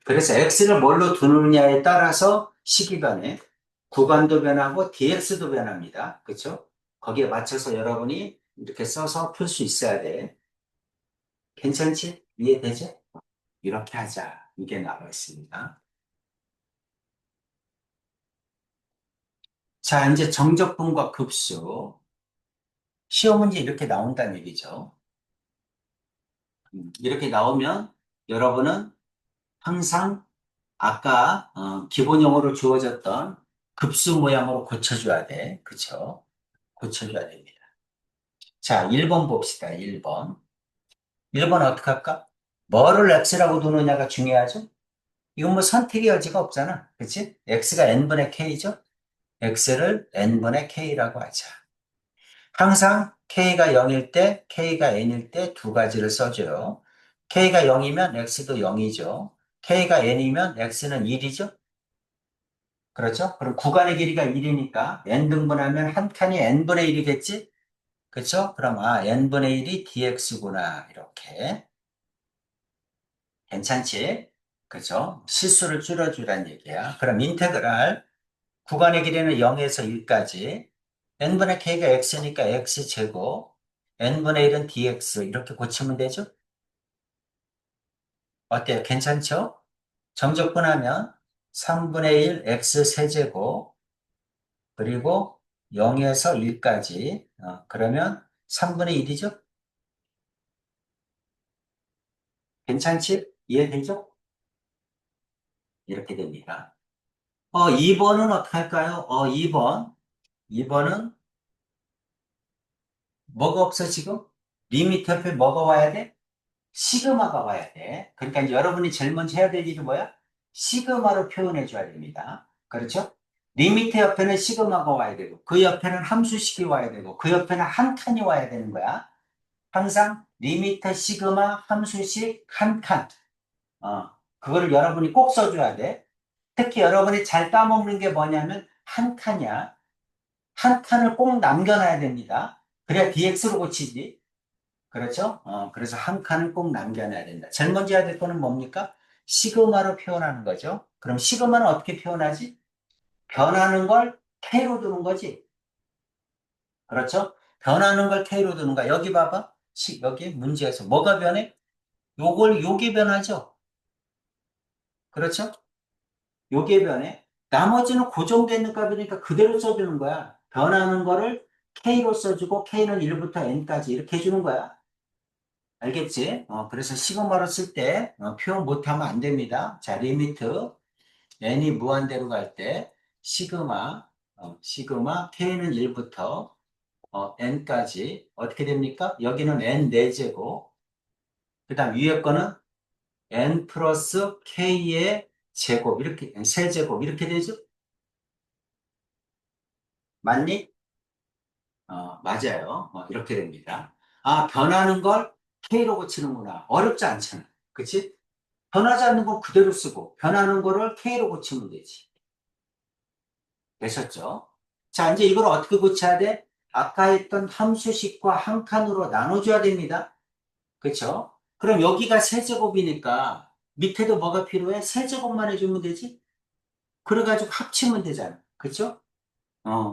S1: 그래서 x를 뭘로 두느냐에 따라서 시기간에 구간도 변하고 dx도 변합니다. 그렇죠? 거기에 맞춰서 여러분이 이렇게 써서 풀 수 있어야 돼. 괜찮지? 이해되죠? 이렇게 하자. 이게 나와 있습니다. 자, 이제 정적분과 급수. 시험 문제 이렇게 나온다는 얘기죠. 이렇게 나오면 여러분은 항상 아까 기본 용어로 주어졌던 급수 모양으로 고쳐줘야 돼. 그쵸? 고쳐줘야 됩니다. 자, 1번 봅시다. 1번. 1번 어떻게 할까? 뭐를 x라고 두느냐가 중요하죠? 이건 뭐 선택의 여지가 없잖아. 그치? x가 n분의 k죠? x를 n분의 k라고 하자. 항상 k가 0일 때, k가 n일 때 두 가지를 써줘요. k가 0이면 x도 0이죠. k가 n이면 x는 1이죠? 그렇죠? 그럼 구간의 길이가 1이니까 n등분하면 한 칸이 n분의 1이겠지? 그렇죠? 그럼 n분의 1이 dx구나. 이렇게. 괜찮지? 그렇죠? 실수를 줄여주란 얘기야. 그럼 인테그랄 구간의 길이는 0에서 1까지 n분의 k가 x니까 x제곱 n분의 1은 dx 이렇게 고치면 되죠? 어때요? 괜찮죠? 정적분하면 3분의 1 x 세제곱 그리고 0에서 1까지 그러면 3분의 1이죠? 괜찮지? 이해되죠? 이렇게 됩니다. 2번은 어떻게 할까요? 2번. 2번은 뭐가 없어 지금? 리미트 옆에 뭐가 와야 돼? 시그마가 와야 돼. 그러니까 이제 여러분이 제일 먼저 해야 될 일이 뭐야? 시그마로 표현해 줘야 됩니다. 그렇죠? 리미트 옆에는 시그마가 와야 되고 그 옆에는 함수식이 와야 되고 그 옆에는 한 칸이 와야 되는 거야. 항상 리미트 시그마 함수식 한 칸. 그거를 여러분이 꼭 써줘야 돼. 특히 여러분이 잘 까먹는 게 뭐냐면 한 칸이야. 한 칸을 꼭 남겨놔야 됩니다. 그래야 DX로 고치지. 그렇죠? 그래서 한 칸을 꼭 남겨놔야 된다. 제일 먼저 해야 될 거는 뭡니까? 시그마로 표현하는 거죠. 그럼 시그마는 어떻게 표현하지? 변하는 걸 K로 두는 거지. 그렇죠? 변하는 걸 K로 두는 거야. 여기 봐봐. 여기 문제에서 뭐가 변해? 요게 변하죠. 그렇죠? 요게 변해. 나머지는 고정되는 값이니까 그대로 써주는 거야. 변하는 거를 K로 써주고 K는 1부터 N까지 이렇게 해주는 거야. 알겠지? 그래서 시그마로 쓸 때 표현 못하면 안 됩니다. 자, 리미트 n이 무한대로 갈 때 시그마 k는 1부터 n까지 어떻게 됩니까? 여기는 n 4제곱 그 다음 위에 거는 n 플러스 k의 제곱 이렇게 세제곱 이렇게 되죠? 맞니? 맞아요. 이렇게 됩니다. 변하는 걸 k로 고치는구나. 어렵지 않잖아. 그치? 변하지 않는 건 그대로 쓰고 변하는 거를 K로 고치면 되지. 되셨죠? 자, 이제 이걸 어떻게 고쳐야 돼? 아까 했던 함수식과 한 칸으로 나눠줘야 됩니다. 그쵸? 그럼 여기가 세제곱이니까 밑에도 뭐가 필요해? 세제곱만 해주면 되지? 그래가지고 합치면 되잖아. 그쵸?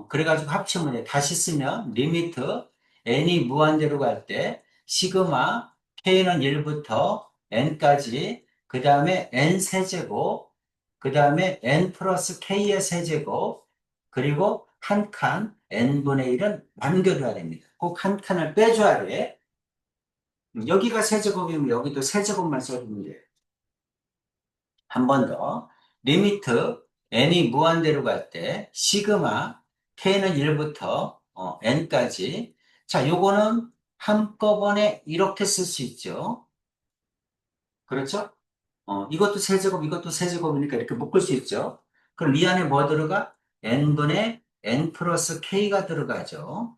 S1: 그래가지고 합치면 돼. 다시 쓰면 리미트 n이 무한대로 갈 때 시그마 k는 1부터 n까지 그 다음에 n 세제곱 그 다음에 n 플러스 k의 세제곱 그리고 한 칸 n분의 1은 남겨둬야 됩니다. 꼭 한 칸을 빼줘야 돼. 여기가 세제곱이면 여기도 세제곱만 써주면 돼요. 한 번 더. 리미트 n이 무한대로 갈 때, 시그마, k는 1부터 n까지. 자, 요거는 한꺼번에 이렇게 쓸 수 있죠. 그렇죠? 이것도 세제곱, 이것도 세제곱이니까 이렇게 묶을 수 있죠. 그럼 이 안에 뭐 들어가? n분의 n 플러스 k가 들어가죠.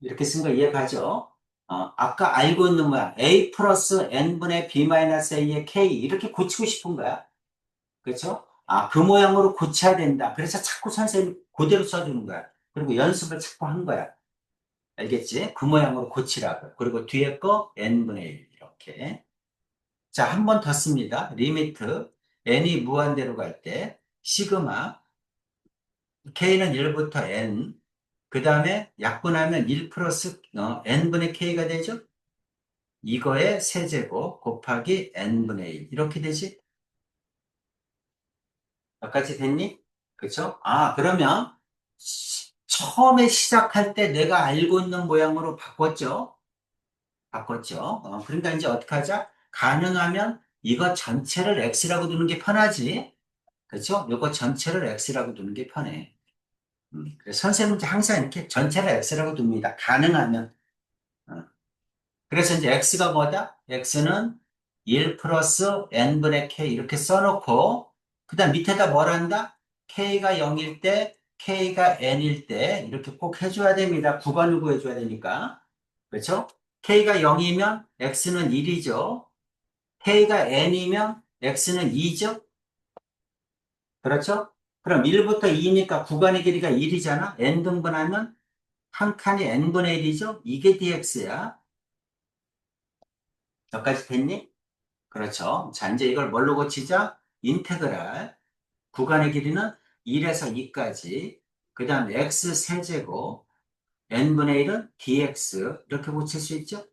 S1: 이렇게 쓴 거 이해가죠? 아까 알고 있는 거야. a 플러스 n분의 b 마이너스 a의 k 이렇게 고치고 싶은 거야. 그렇죠? 그 모양으로 고쳐야 된다. 그래서 자꾸 선생님 그대로 써주는 거야. 그리고 연습을 자꾸 한 거야. 알겠지? 그 모양으로 고치라고. 그리고 뒤에 거 n분의 1 이렇게. 자, 한 번 더 씁니다. 리미트 n이 무한대로 갈 때 시그마 k는 1부터 n 그 다음에 약분하면 1 플러스 n분의 k가 되죠? 이거의 세제곱 곱하기 n분의 1 이렇게 되지? 여기까지 됐니? 그쵸? 그러면 처음에 시작할 때 내가 알고 있는 모양으로 바꿨죠? 바꿨죠? 그러니까 이제 어떻게 하자? 가능하면 이거 전체를 x라고 두는 게 편하지? 그쵸? 이거 전체를 x라고 두는 게 편해. 그래서 선생님은 항상 이렇게 전체를 x라고 둡니다. 가능하면. 어. 그래서 이제 x가 뭐다? x는 1 플러스 n분의 k 이렇게 써놓고 그 다음 밑에다 뭘 한다? k가 0일 때 k가 n일 때 이렇게 꼭 해줘야 됩니다. 구간을 구해줘야 되니까. 그렇죠? k가 0이면 x는 1이죠. k가 n이면 x는 2죠. 그렇죠? 그럼 1부터 2니까 구간의 길이가 1이잖아. n 등분하면 한 칸이 n분의 1이죠. 이게 dx야. 여기까지 됐니? 그렇죠. 자, 이제 이걸 뭘로 고치자? 인테그랄. 구간의 길이는 1에서 2까지. 그 다음 x 세제곱. n분의 1은 dx. 이렇게 고칠 수 있죠?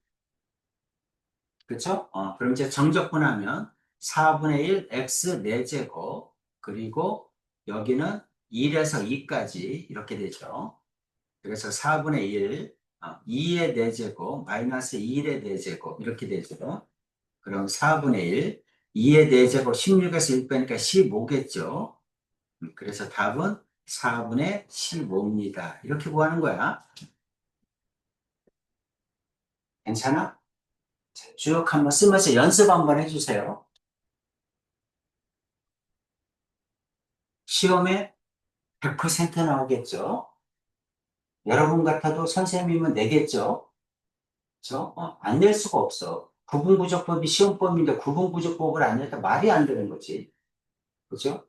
S1: 그렇죠? 그럼 이제 정적분하면 4분의 1 x 4제곱. 그리고 여기는 1에서 2까지. 이렇게 되죠. 그래서 4분의 1, 2의 4제곱, 마이너스 1의 4제곱. 이렇게 되죠. 그럼 4분의 1, 2의 4제곱 16에서 1 빼니까 15겠죠. 그래서 답은 4분의 15입니다. 이렇게 구하는 거야. 괜찮아? 자, 쭉 한번 쓰면서 연습 한번 해주세요. 시험에 100% 나오겠죠. 여러분 같아도 선생님이면 내겠죠. 그죠? 안 낼 수가 없어. 구분구조법이 시험법인데 구분구조법을 안 냈다 말이 안 되는 거지. 그죠?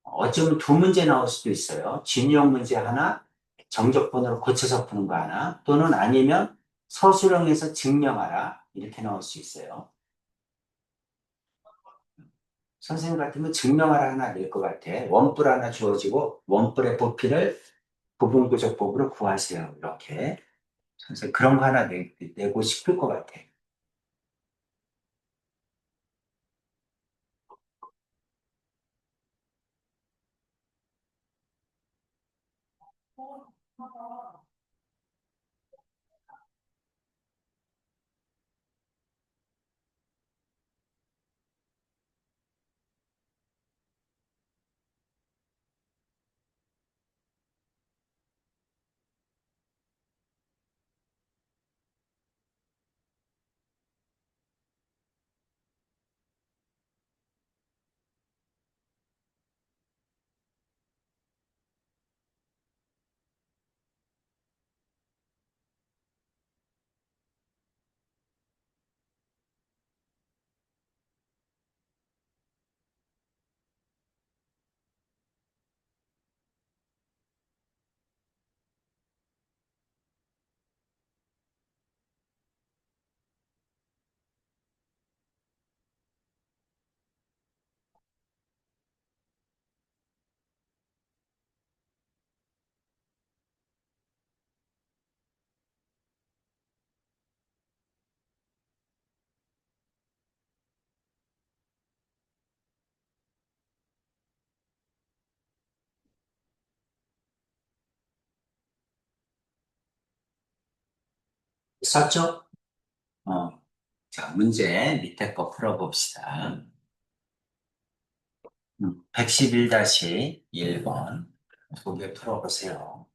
S1: 어쩌면 두 문제 나올 수도 있어요. 진영 문제 하나, 정적분으로 고쳐서 푸는 거 하나, 또는 아니면 서술형에서 증명하라. 이렇게 나올 수 있어요. 선생님 같으면 증명하라 하나 낼 것 같아. 원뿔 하나 주어지고 원뿔의 부피를 부분구조법으로 구하세요. 이렇게. 선생님 그런 거 하나 내고 싶을 것 같아. 썼죠? 어. 자, 문제 밑에 거 풀어봅시다. 111-1번 두 개 풀어보세요.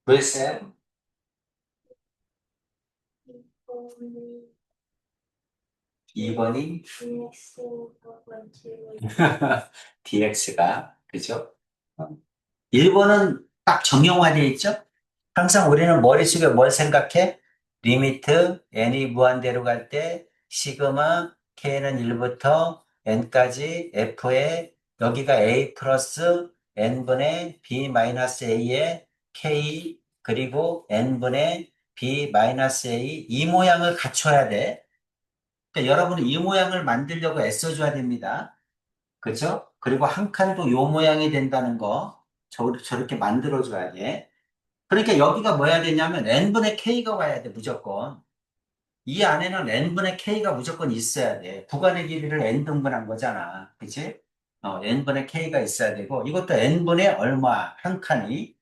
S1: 글쎄, 2번이 dx가, 그죠? 1번은 딱 정형화되어 있죠? 항상 우리는 머릿속에 뭘 생각해? 리미트 n이 무한대로 갈 때 시그마 k는 1부터 n까지 f에 여기가 a 플러스 n분의 b 마이너스 a의 k 그리고 n분의 b 마이너스 a 이 모양을 갖춰야 돼. 그러니까 여러분은 이 모양을 만들려고 애써줘야 됩니다. 그죠? 그리고 한 칸도 요 모양이 된다는 거 저렇게 만들어줘야 돼. 그러니까 여기가 뭐 해야 되냐면 n분의 k가 와야 돼, 무조건. 이 안에는 n분의 k가 무조건 있어야 돼. 구간의 길이를 n등분한 거잖아. 그치? n분의 k가 있어야 되고, 이것도 n분의 얼마, 한 칸이.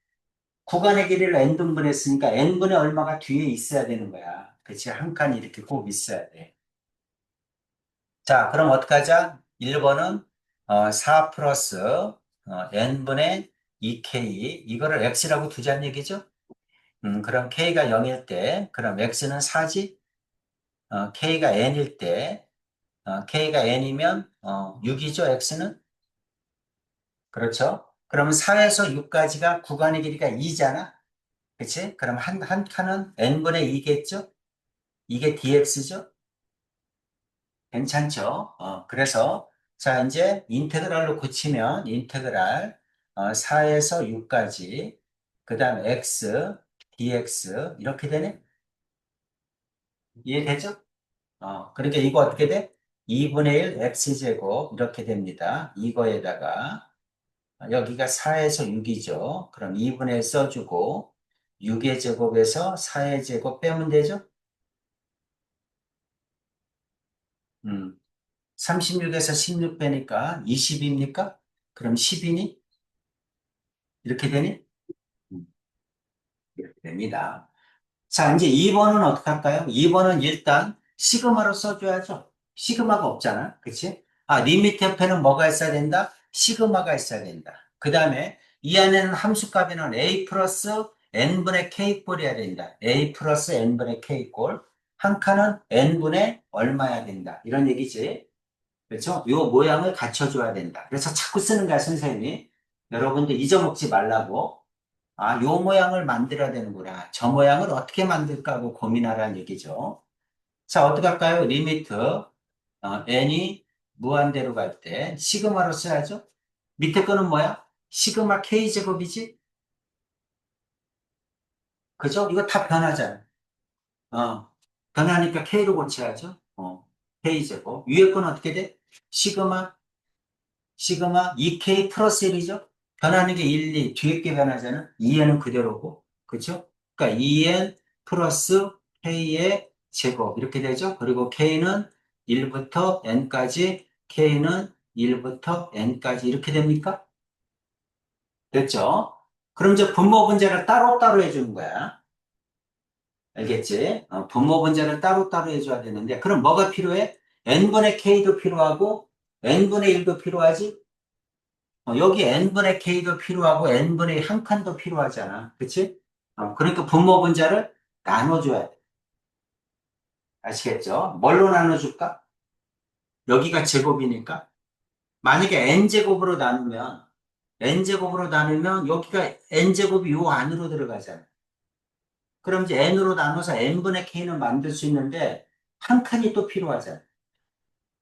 S1: 구간의 길이를 n등분했으니까 n분의 얼마가 뒤에 있어야 되는 거야. 그치? 한 칸이 이렇게 꼭 있어야 돼. 자, 그럼 어떡하자? 1번은 4 플러스 n분의 2k, 이거를 x라고 두자는 얘기죠? 그럼 k가 0일 때, 그럼 x는 4지? k가 n일 때, k가 n이면 6이죠, x는? 그렇죠? 그러면 4에서 6까지가 구간의 길이가 2잖아? 그치? 그럼 한 칸은 n분의 2겠죠? 이게 dx죠? 괜찮죠? 그래서, 자, 이제 인테그랄로 고치면, 인테그랄 4에서 6까지, 그 다음 x, dx, 이렇게 되네? 이해되죠? 그러니까 이거 어떻게 돼? 2분의 1 x제곱 이렇게 됩니다. 이거에다가 여기가 4에서 6이죠. 그럼 2분의 1 써주고 6의 제곱에서 4의 제곱 빼면 되죠? 36에서 16 빼니까 20입니까? 그럼 10이니? 이렇게 되니? 음, 이렇게 됩니다. 자, 이제 2번은 어떻게 할까요? 2번은 일단 시그마로 써줘야죠. 시그마가 없잖아. 그치? 리미트 옆에는 뭐가 있어야 된다? 시그마가 있어야 된다. 그 다음에 이 안에는 함수값에는 a 플러스 n분의 k 꼴이어야 된다. a 플러스 n분의 k 꼴. 한 칸은 n분의 얼마야 된다. 이런 얘기지. 그렇죠? 요 모양을 갖춰줘야 된다. 그래서 자꾸 쓰는 거야, 선생님이. 여러분들 잊어먹지 말라고. 요 모양을 만들어야 되는구나. 저 모양을 어떻게 만들까 하고 고민하라는 얘기죠. 자, 어떻게 할까요? 리미트, n이 무한대로 갈 때 시그마로 써야죠. 밑에 거는 뭐야? 시그마 K 제곱이지? 그죠? 이거 다 변하잖아. 어. 변하니까 K로 고쳐야죠. K 제곱. 위에 건 어떻게 돼? 시그마, 시그마 2K 플러스 1이죠? 변하는 게 1, 2. 뒤에 게 변하잖아. 2N은 그대로고. 그죠? 그러니까 2N 플러스 K의 제곱. 이렇게 되죠? 그리고 K는 1부터 N까지, K는 1부터 N까지 이렇게 됩니까? 됐죠? 그럼 이제 분모 분자를 따로따로 해주는 거야. 알겠지? 분모 분자를 따로따로 해줘야 되는데, 그럼 뭐가 필요해? n분의 k도 필요하고, n분의 1도 필요하지? 여기 n분의 k도 필요하고, n분의 한 칸도 필요하잖아. 그치? 그러니까 분모 분자를 나눠줘야 돼. 아시겠죠? 뭘로 나눠줄까? 여기가 제곱이니까. 만약에 n제곱으로 나누면, 여기가 n제곱이 요 안으로 들어가잖아. 그럼 이제 n으로 나눠서 n분의 k는 만들 수 있는데, 한 칸이 또 필요하잖아.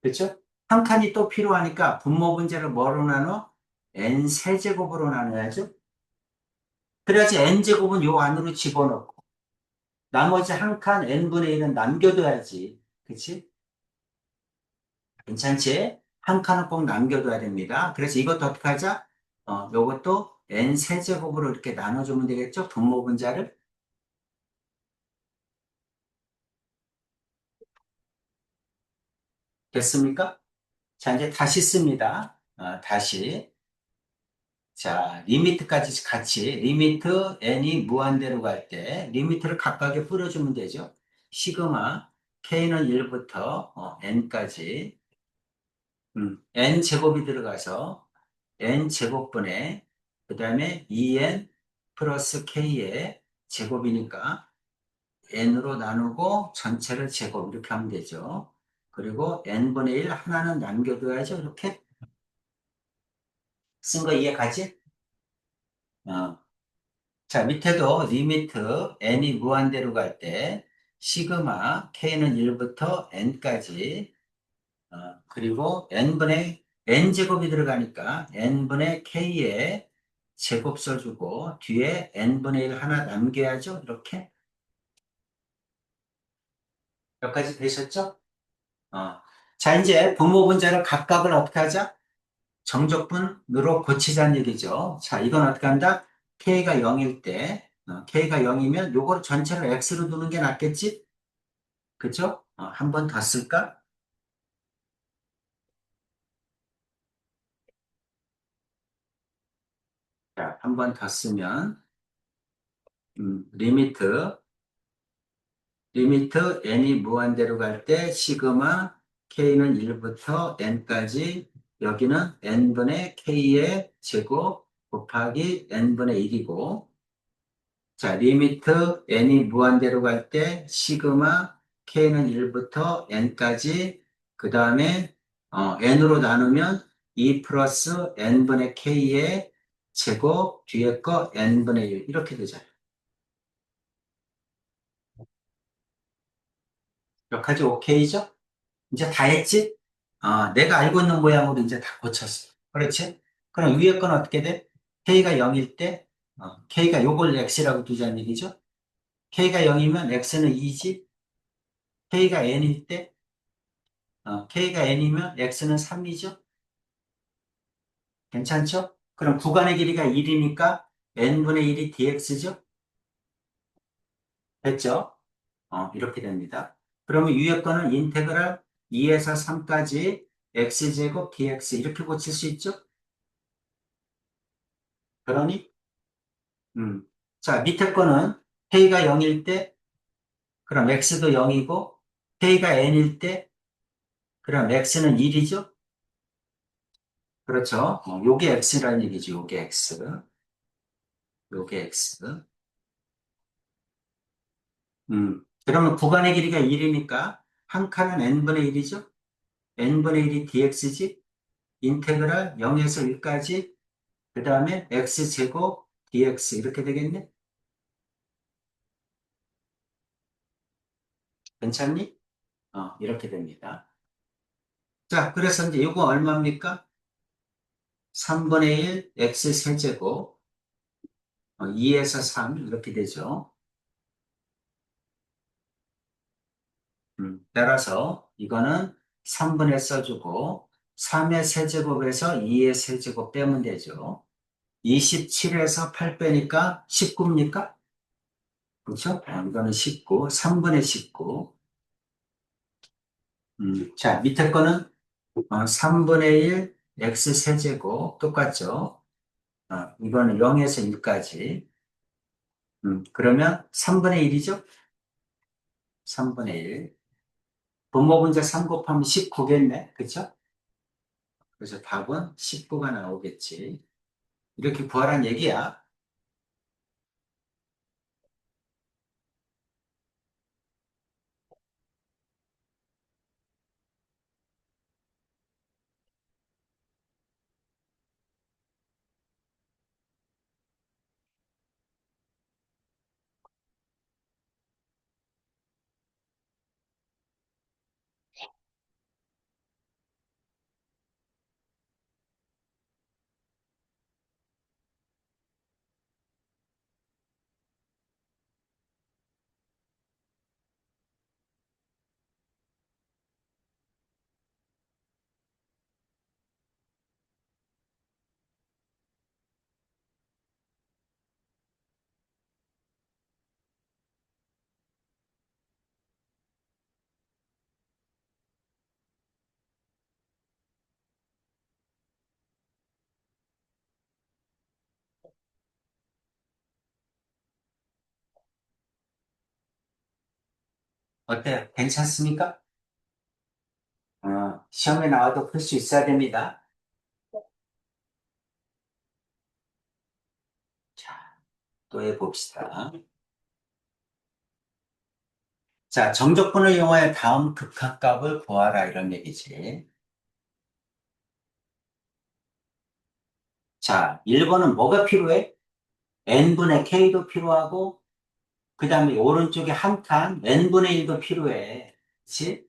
S1: 그렇죠? 한 칸이 또 필요하니까 분모 분자를 뭐로 나눠? n 세제곱으로 나눠야죠. 그래야지 n제곱은 요 안으로 집어넣고 나머지 한 칸 n분의 1은 남겨둬야지. 그치? 괜찮지? 한 칸은 꼭 남겨둬야 됩니다. 그래서 이것도 어떻게 하자? 요것도 n 세제곱으로 이렇게 나눠주면 되겠죠? 분모 분자를. 됐습니까? 자, 이제 다시 씁니다. 다시. 자, 리미트까지 같이, 리미트 n이 무한대로 갈 때, 리미트를 각각에 뿌려주면 되죠. 시그마, k는 1부터 n까지, n 제곱이 들어가서, n 제곱분의, 그 다음에 2n 플러스 k의 제곱이니까, n으로 나누고 전체를 제곱, 이렇게 하면 되죠. 그리고 n분의 1 하나는 남겨둬야죠. 이렇게 쓴 거 이해 가지? 어. 자, 밑에도 리미트 n이 무한대로 갈 때 시그마 k는 1부터 n까지 그리고 n분의 n제곱이 들어가니까 n분의 k의 제곱 써주고 뒤에 n분의 1 하나 남겨야죠. 이렇게 몇 가지 되셨죠? 어. 자, 이제 분모 분자를 각각을 어떻게 하자? 정적분으로 고치자는 얘기죠. 자, 이건 어떻게 한다? k가 0일 때, k가 0이면 요걸 전체를 x로 두는 게 낫겠지? 그죠? 한 번 더 쓸까? 자, 한 번 더 쓰면, 리미트 n이 무한대로 갈 때, 시그마 k는 1부터 n까지, 여기는 n분의 k의 제곱 곱하기 n분의 1이고, 자, 리미트 n이 무한대로 갈 때 시그마 k는 1부터 n까지 그 다음에 n으로 나누면 2 플러스 n분의 k의 제곱 뒤에 거 n분의 1 이렇게 되잖아요. 여기까지 오케이죠? 이제 다 했지? 내가 알고 있는 모양으로 이제 다 고쳤어. 그렇지? 그럼 위에 건 어떻게 돼? k가 0일 때 k가 요걸 x라고 두자는 얘기죠? k가 0이면 x는 2지? k가 n일 때 k가 n이면 x는 3이죠? 괜찮죠? 그럼 구간의 길이가 1이니까 n분의 1이 dx죠? 됐죠? 이렇게 됩니다. 그러면 위에 거는 인테그랄 2에서 3까지 x제곱 dx 이렇게 고칠 수 있죠? 그러니, 자, 밑에 거는 k가 0일 때, 그럼 x도 0이고, k가 n일 때, 그럼 x는 1이죠? 그렇죠? 요게 x라는 얘기죠. 요게 x. 요게 x. 그러면 구간의 길이가 1이니까 한 칸은 n분의 1이죠? n분의 1이 dx지? 인테그랄 0에서 1까지 그 다음에 x제곱 dx 이렇게 되겠네? 괜찮니? 이렇게 됩니다. 자, 그래서 이제 이거 얼마입니까? 3분의 1 x 세제곱 2에서 3 이렇게 되죠. 따라서 이거는 3분의 써주고 3의 세제곱에서 2의 세제곱 빼면 되죠. 27에서 8 빼니까 19입니까? 그렇죠? 이거는 19, 3분의 19. 자, 밑에 거는 3분의 1 x 세제곱 똑같죠? 이거는 0에서 1까지. 그러면 3분의 1이죠? 3분의 1. 분모 분자 3 곱하면 19겠네. 그쵸? 그래서 답은 19가 나오겠지. 이렇게 구하란 얘기야. 어때요? 괜찮습니까? 시험에 나와도 풀 수 있어야 됩니다. 자, 또 해봅시다. 자, 정적분을 이용하여 다음 극한값을 구하라 이런 얘기지. 자, 1번은 뭐가 필요해? n분의 k도 필요하고 그 다음에 오른쪽에 한 칸 n분의 1도 필요해. 그치?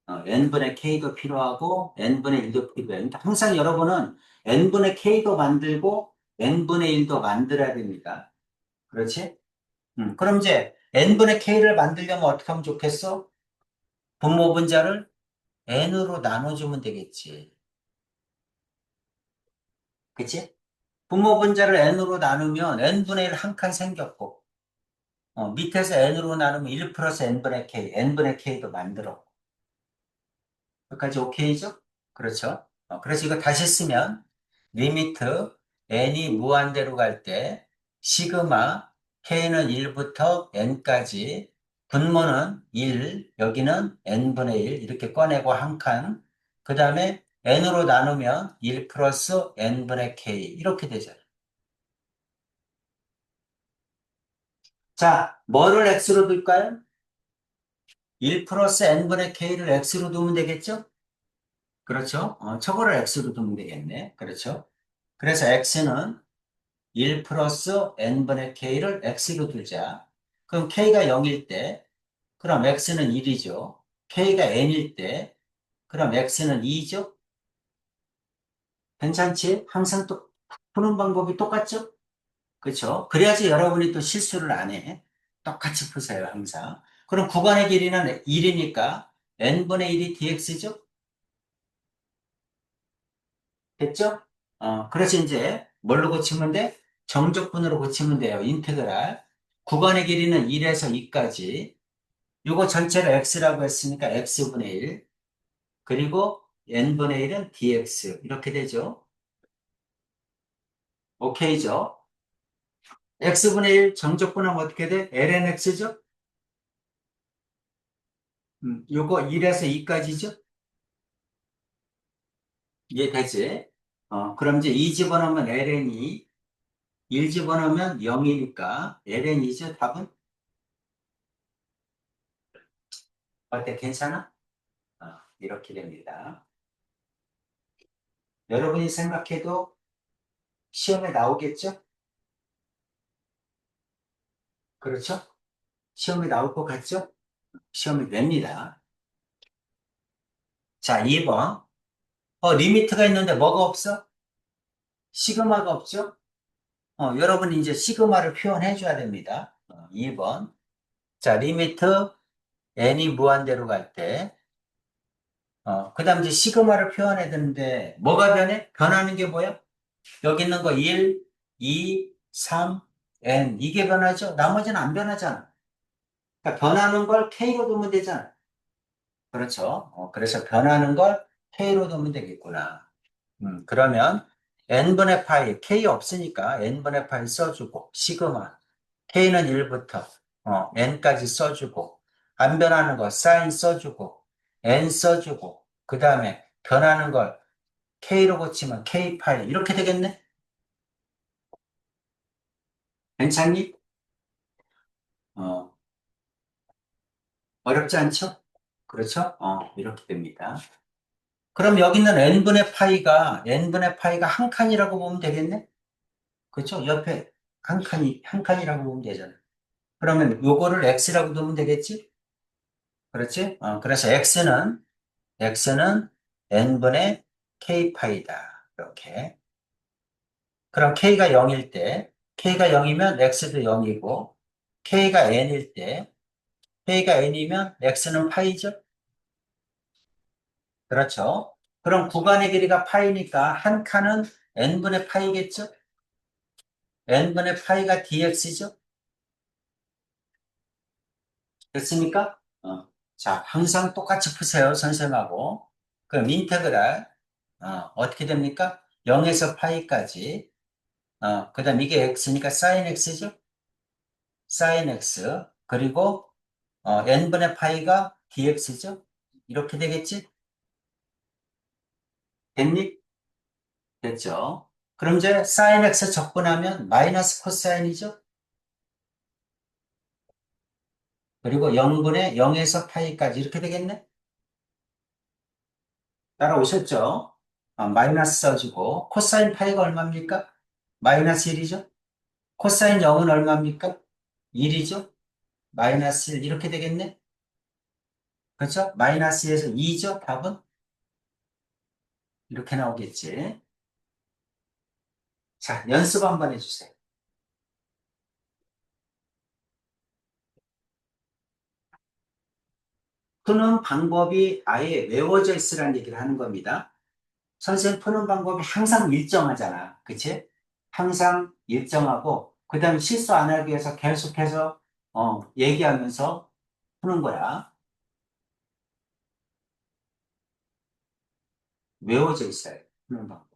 S1: n분의 k도 필요하고 n분의 1도 필요해. 그러니까 항상 여러분은 n분의 k도 만들고 n분의 1도 만들어야 됩니다. 그렇지? 그럼 이제 n분의 k를 만들려면 어떻게 하면 좋겠어? 분모 분자를 n으로 나눠주면 되겠지. 그치? 분모 분자를 n으로 나누면 n분의 1 한 칸 생겼고 밑에서 n으로 나누면 1 플러스 n분의 k, n분의 k도 만들어. 여기까지 오케이죠? 그렇죠? 그래서 이거 다시 쓰면 리미트 n이 무한대로 갈 때 시그마 k는 1부터 n까지 분모는 1, 여기는 n분의 1 이렇게 꺼내고 한 칸. 그 다음에 n으로 나누면 1 플러스 n분의 k 이렇게 되잖아요. 자, 뭐를 x로 둘까요? 1 플러스 n분의 k를 x로 두면 되겠죠? 그렇죠? 저거를 x로 두면 되겠네. 그렇죠? 그래서 x는 1 플러스 n분의 k를 x로 두자. 그럼 k가 0일 때, 그럼 x는 1이죠. k가 n일 때, 그럼 x는 2죠? 괜찮지? 항상 또 푸는 방법이 똑같죠? 그렇죠? 그래야지 여러분이 또 실수를 안 해. 똑같이 푸세요, 항상. 그럼 구간의 길이는 1이니까 n분의 1이 dx죠? 됐죠? 그래서 이제 뭘로 고치면 돼? 정적분으로 고치면 돼요. 인테그랄. 구간의 길이는 1에서 2까지. 이거 전체를 x라고 했으니까 x분의 1. 그리고 n분의 1은 dx. 이렇게 되죠. 오케이죠? x분의 1 정적분하면 어떻게 돼? lnx죠? 요거 1에서 2까지죠? 이해되지? 그럼 이제 2 집어넣으면 ln이, 1 집어넣으면 0이니까 ln이죠, 답은? 어때, 괜찮아? 이렇게 됩니다. 여러분이 생각해도 시험에 나오겠죠? 그렇죠? 시험에 나올 것 같죠? 시험에 냅니다. 자, 2번. 리미트가 있는데 뭐가 없어? 시그마가 없죠? 여러분 이제 시그마를 표현해 줘야 됩니다. 2번. 자, 리미트 n이 무한대로 갈 때, 그 다음 이제 시그마를 표현해야 되는데, 뭐가 변해? 변하는 게 뭐야? 여기 있는 거 1, 2, 3, n. 이게 변하죠? 나머지는 안 변하잖아. 그러니까 변하는 걸 k로 두면 되잖아. 그렇죠? 그래서 변하는 걸 k로 두면 되겠구나. 그러면 n분의 파이, k 없으니까 n분의 파이 써주고, 시그마. k는 1부터 n까지 써주고, 안 변하는 거 사인 써주고, n 써주고, 그 다음에 변하는 걸 k로 고치면 k 파이 이렇게 되겠네? 괜찮니? 어, 어렵지 않죠? 그렇죠? 이렇게 됩니다. 그럼 여기 있는 n분의 파이가 한 칸이라고 보면 되겠네? 그렇죠? 옆에 한 칸이라고 보면 되잖아. 그러면 요거를 x라고 두면 되겠지? 그렇지? 그래서 x는 n분의 k파이다. 이렇게. 그럼 k가 0이면 x도 0이고, k가 n이면 x는 파이죠? 그렇죠? 그럼 구간의 길이가 파이니까 한 칸은 n분의 파이겠죠? n분의 파이가 dx죠? 됐습니까? 자, 항상 똑같이 푸세요, 선생님하고. 그럼 인테그랄, 어떻게 됩니까? 0에서 파이까지. 그 다음 이게 x니까 sin x죠? sin x. 그리고, n분의 파이가 dx죠? 이렇게 되겠지? 됐니? 됐죠? 그럼 이제 sin x 적분하면 마이너스 코사인이죠? 그리고 0분의 0에서 파이까지 이렇게 되겠네? 따라오셨죠? 마이너스 써주고, 코사인 파이가 얼마입니까? 마이너스 1이죠? 코사인 0은 얼마입니까? 1이죠? 마이너스 1 이렇게 되겠네? 그렇죠? 마이너스에서 2죠? 답은? 이렇게 나오겠지. 자, 연습 한번 해주세요. 푸는 방법이 아예 외워져 있으라는 얘기를 하는 겁니다. 선생님 푸는 방법이 항상 일정하잖아. 그치? 항상 일정하고, 그 다음에 실수 안 하기 위해서 계속해서, 얘기하면서 푸는 거야. 외워져 있어요. 푸는 방법.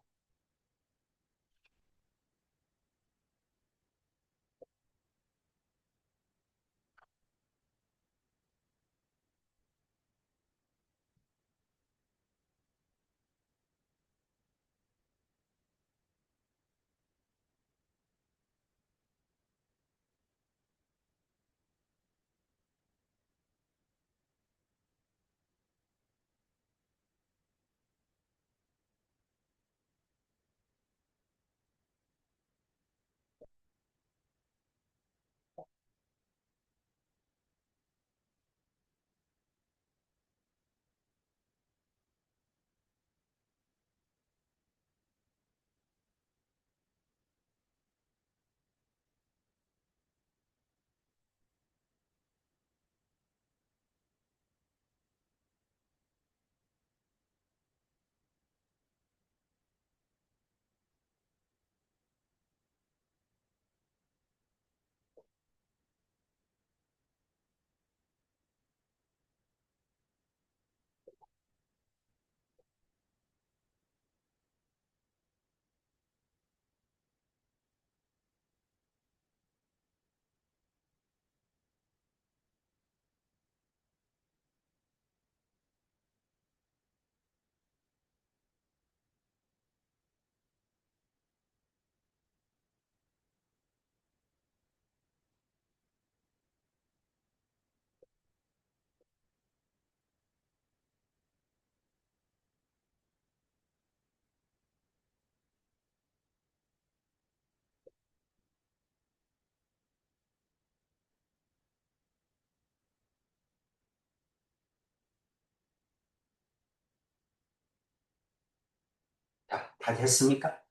S1: 다 됐습니까?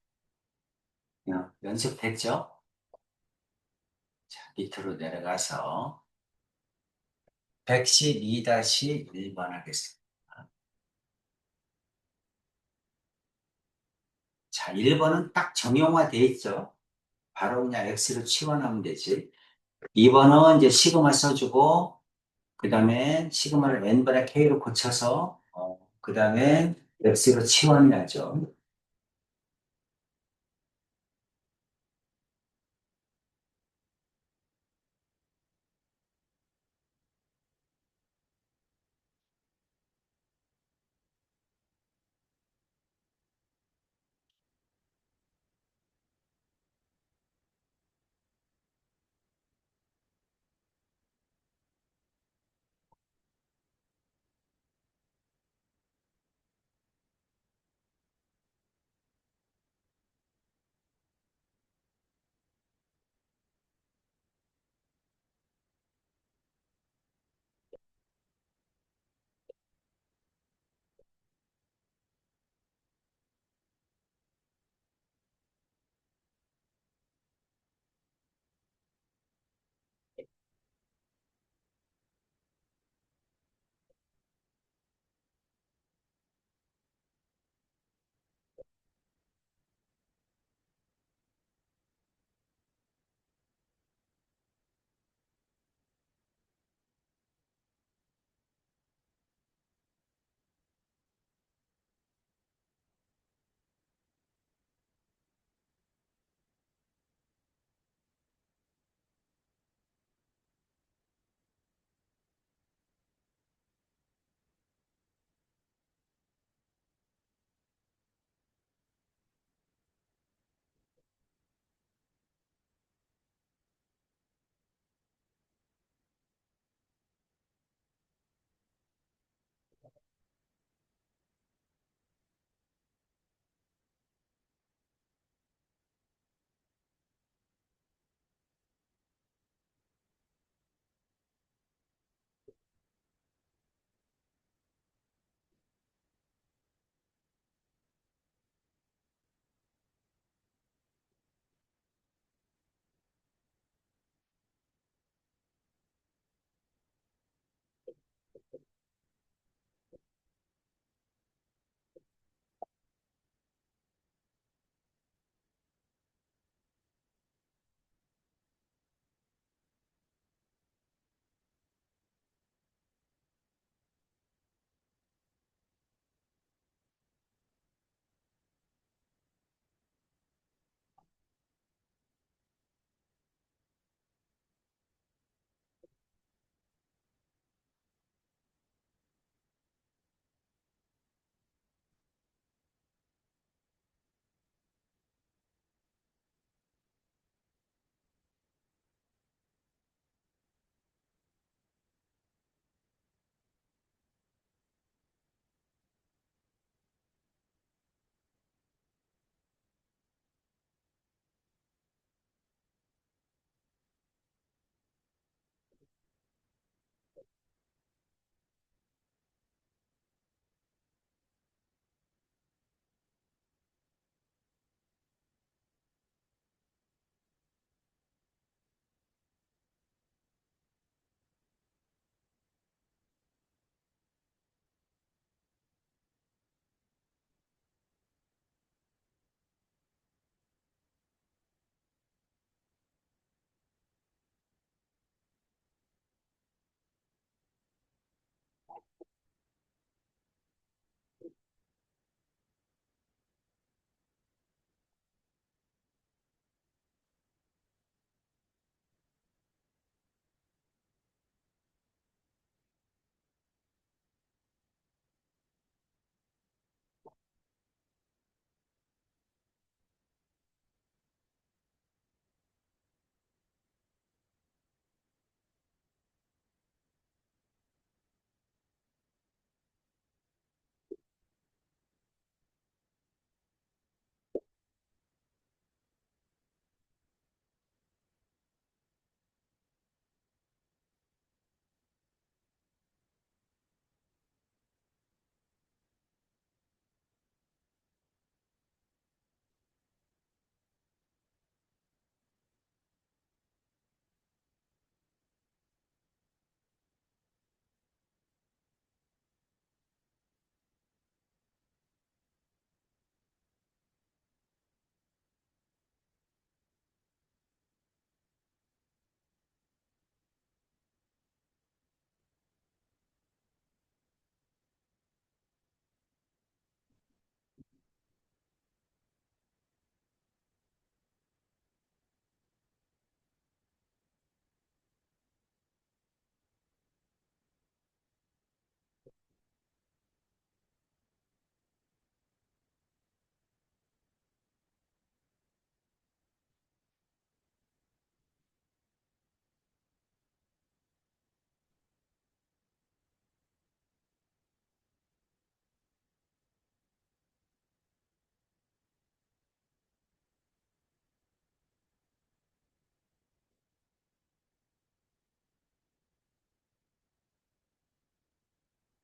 S1: 연습됐죠? 자, 밑으로 내려가서 112-1번 하겠습니다. 자, 1번은 딱 정형화돼 있죠? 바로 그냥 X로 치환하면 되지. 2번은 이제 시그마 써주고, 그 다음에 시그마를 N분의 K로 고쳐서, 그 다음에 X로 치환해야죠.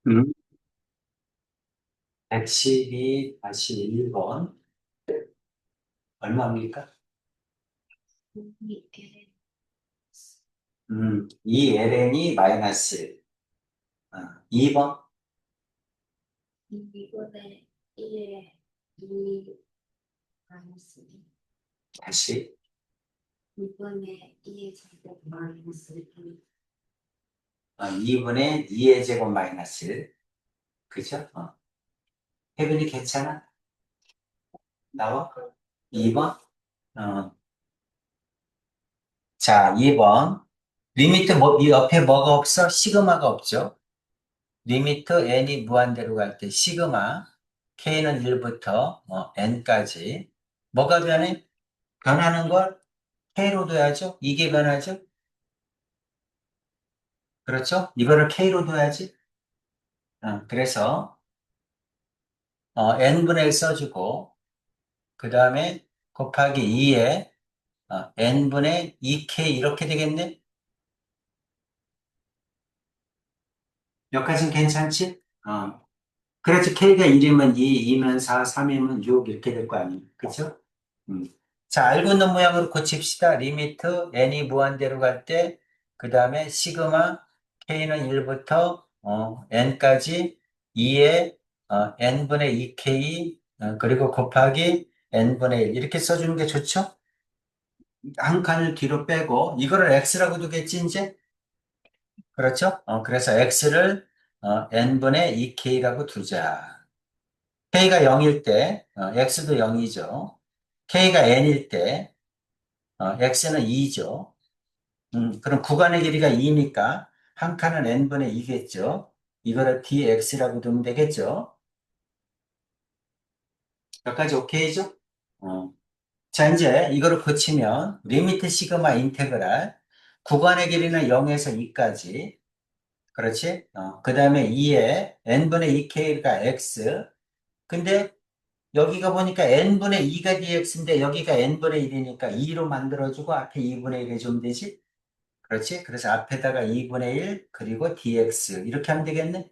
S1: 음, 112 다시 1번. 얼마입니까? 이 ln이 마이너스 1. 2번.
S2: 이분의 1에 2 마이너스
S1: 다시.
S2: 2분의 2의 제곱 마이너스 1.
S1: 2분의 2의 제곱 마이너스 1. 그죠? 혜빈이 괜찮아? 나와? 2번? 어. 자, 2번. 리미트 이 옆에 뭐가 없어? 시그마가 없죠? 리미트 n이 무한대로 갈 때 시그마 k는 1부터 n까지 뭐가 변해? 변하는 걸 k로 둬야죠. 이게 변하죠. 그렇죠? 이거를 k로 둬야지. 그래서 n분의 1 써주고 그 다음에 곱하기 2에 n분의 2k 이렇게 되겠네. 여기까지는 괜찮지? 그렇지. k가 1이면 2, 2면 4, 3이면 6 이렇게 될 거 아니에요. 그렇죠? 음. 자, 알고 있는 모양으로 고칩시다. 리미트 n이 무한대로 갈 때, 그 다음에 시그마 k는 1부터 n까지 2에 n분의 2k 그리고 곱하기 n분의 1 이렇게 써주는 게 좋죠? 한 칸을 뒤로 빼고 이거를 x라고 두겠지 이제? 그렇죠? 그래서 x를 n분의 2k라고 두자. k가 0일 때 x도 0이죠. k가 n일 때 x는 2죠. 그럼 구간의 길이가 2니까 한 칸은 n분의 2겠죠. 이거를 dx라고 두면 되겠죠. 여기까지 오케이죠? 어. 자, 이제 이거를 고치면 리미트 시그마 인테그랄 구간의 길이는 0에서 2까지 그렇지? 그 다음에 2에 n분의 2k가 x 근데 여기가 보니까 n분의 2가 dx인데 여기가 n분의 1이니까 2로 만들어주고 앞에 2분의 1 해주면 되지? 그렇지? 그래서 앞에다가 2분의 1 그리고 dx 이렇게 하면 되겠네?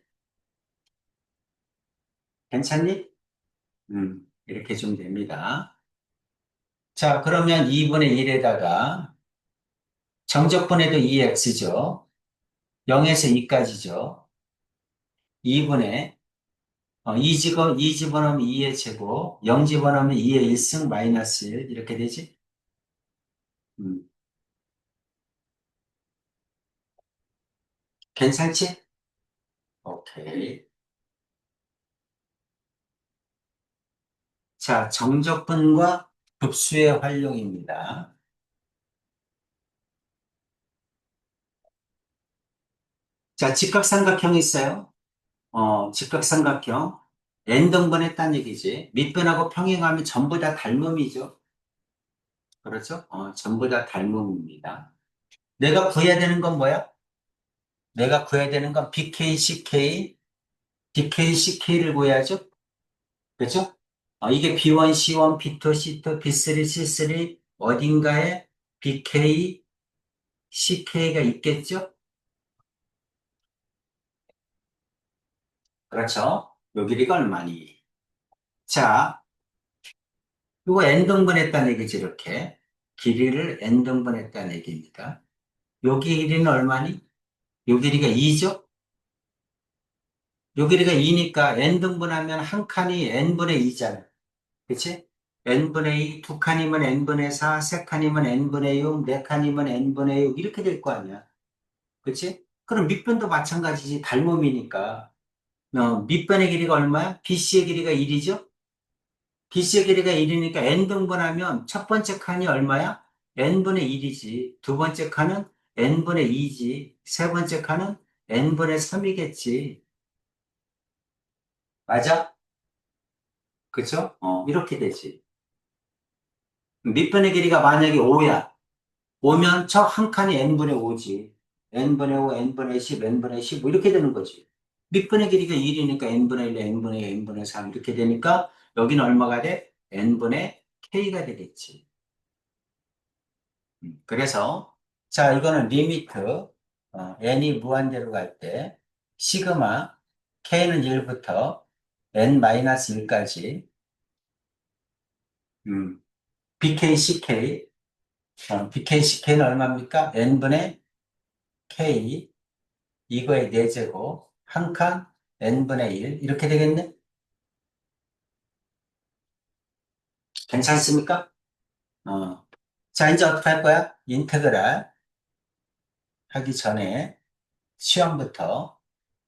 S1: 괜찮니? 이렇게 해주면 됩니다. 자, 그러면 2분의 1에다가 정적분해도 2x죠. 0에서 2까지죠. 2분의 2 집어넣으면 2의 제곱, 0 집어넣으면 2의 1승 마이너스 1 이렇게 되지? 음, 괜찮지? 오케이. 자, 정적분과 급수의 활용입니다. 자, 직각삼각형이 있어요. 직각삼각형. n등분 했다는 얘기지. 밑변하고 평행하면 전부 다 닮음이죠. 그렇죠? 전부 다 닮음입니다. 내가 구해야 되는 건 뭐야? 내가 구해야 되는 건 BK, CK, BK, CK를 구해야죠. 그렇죠? 이게 B1, C1, B2, C2, B3, C3 어딘가에 BK, CK가 있겠죠? 그렇죠? 요 길이가 얼마니? 자, 이거 n등분했다는 얘기지, 이렇게. 길이를 n등분했다는 얘기입니다. 요 길이는 얼마니? 요 길이가 2죠? 요 길이가 2니까 n등분하면 한 칸이 n분의 2잖아. 그치? n분의 2, 두 칸이면 n분의 4, 세 칸이면 n분의 6, 네 칸이면 n분의 6, 이렇게 될 거 아니야. 그치? 그럼 밑변도 마찬가지지. 닮음이니까. 밑변의 길이가 얼마야? BC의 길이가 1이죠? BC의 길이가 1이니까 n등분하면 첫 번째 칸이 얼마야? n분의 1이지. 두 번째 칸은 n분의 2지. 세 번째 칸은 n분의 3이겠지. 맞아? 그쵸? 이렇게 되지. 밑변의 길이가 만약에 5야. 5면 저 한 칸이 n분의 5지. n분의 5, n분의 10, n분의 15 이렇게 되는 거지. 밑변의 길이가 1이니까 n분의 1, n분의 2, n분의 3 이렇게 되니까 여기는 얼마가 돼? n분의 k가 되겠지. 그래서 자 이거는 리미트 n이 무한대로 갈 때 시그마 K는 1부터 N-1까지, BK, CK, BK, CK는 얼마입니까? N분의 K, 이거의 4제곱, 한 칸, N분의 1, 이렇게 되겠네? 괜찮습니까? 어. 자, 이제 어떻게 할 거야? 인테그랄 하기 전에 시험부터.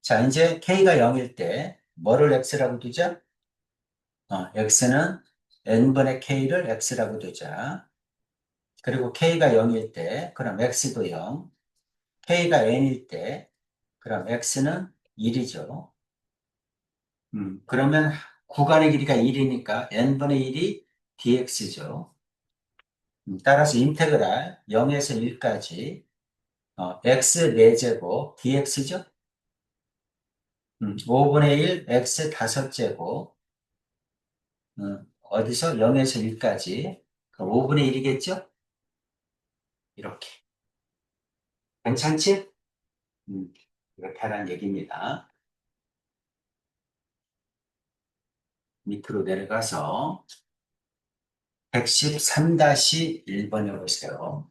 S1: 자, 이제 K가 0일 때 뭐를 X라고 두자? X는 N분의 K를 X라고 두자. 그리고 K가 0일 때, 그럼 X도 0. K가 N일 때, 그럼 X는 1이죠. 그러면 구간의 길이가 1이니까 N분의 1이 dx죠. 따라서 인테그랄 0에서 1까지 x 4제곱 dx죠. 5분의 1 x 5제곱 어디서 0에서 1까지 5분의 1이겠죠? 이렇게. 괜찮지? 음, 이렇게 하라는 얘기입니다. 밑으로 내려가서 113-1번에 보세요.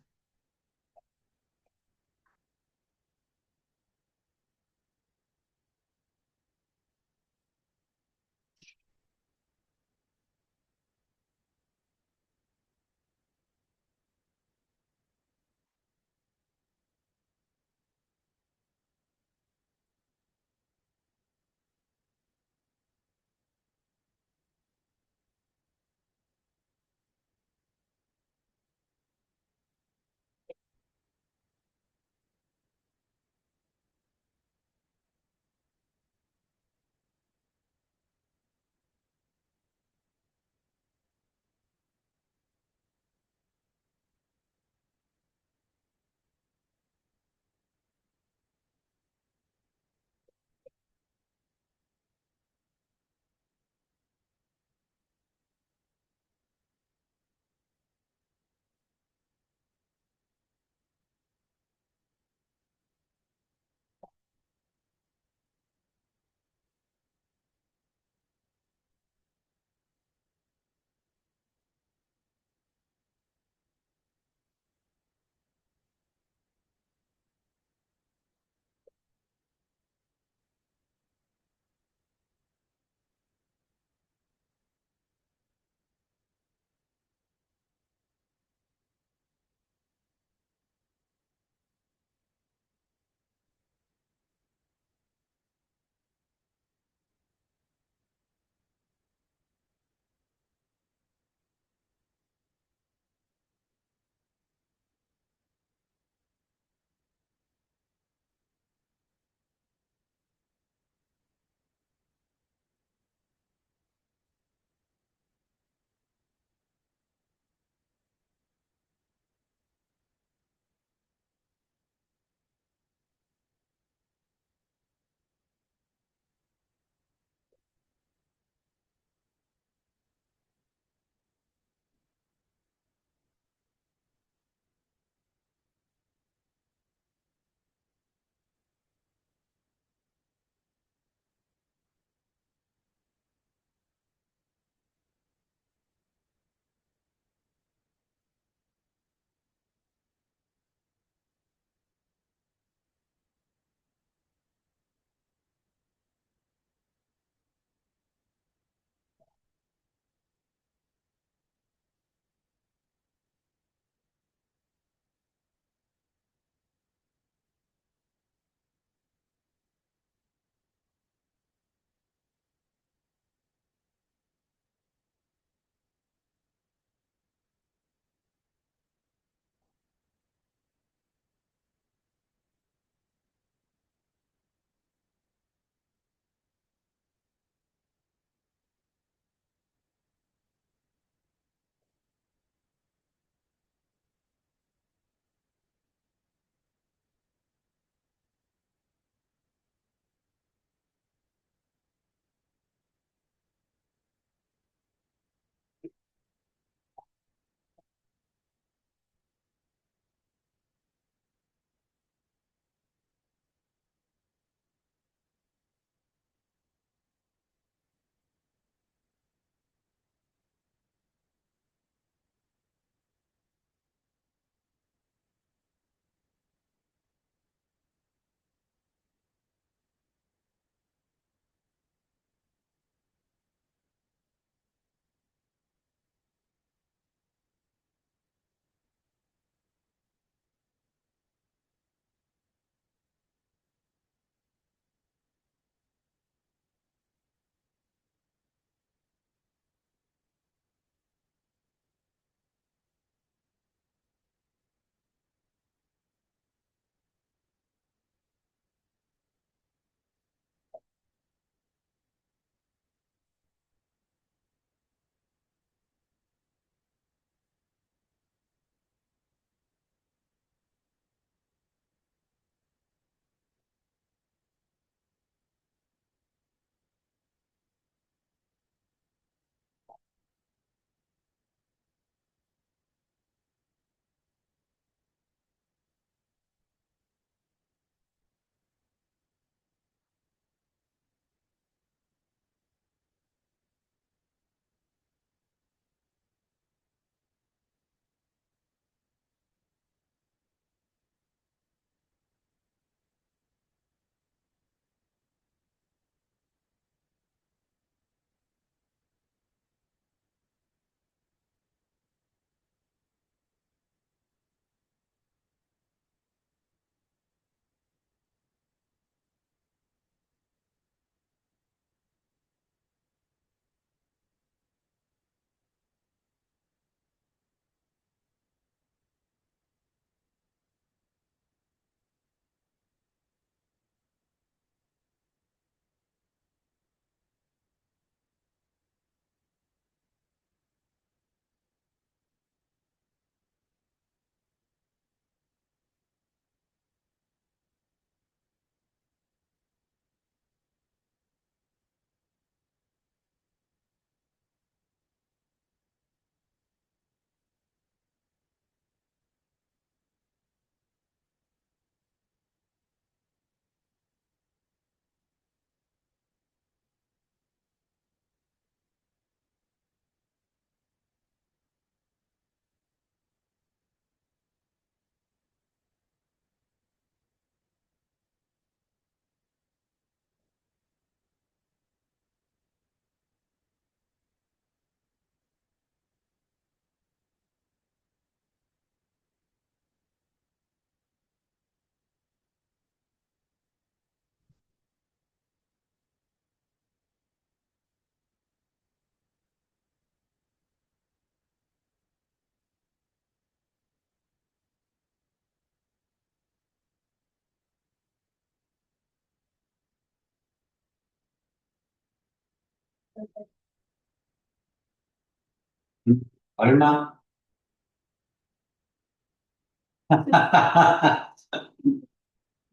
S1: 얼마?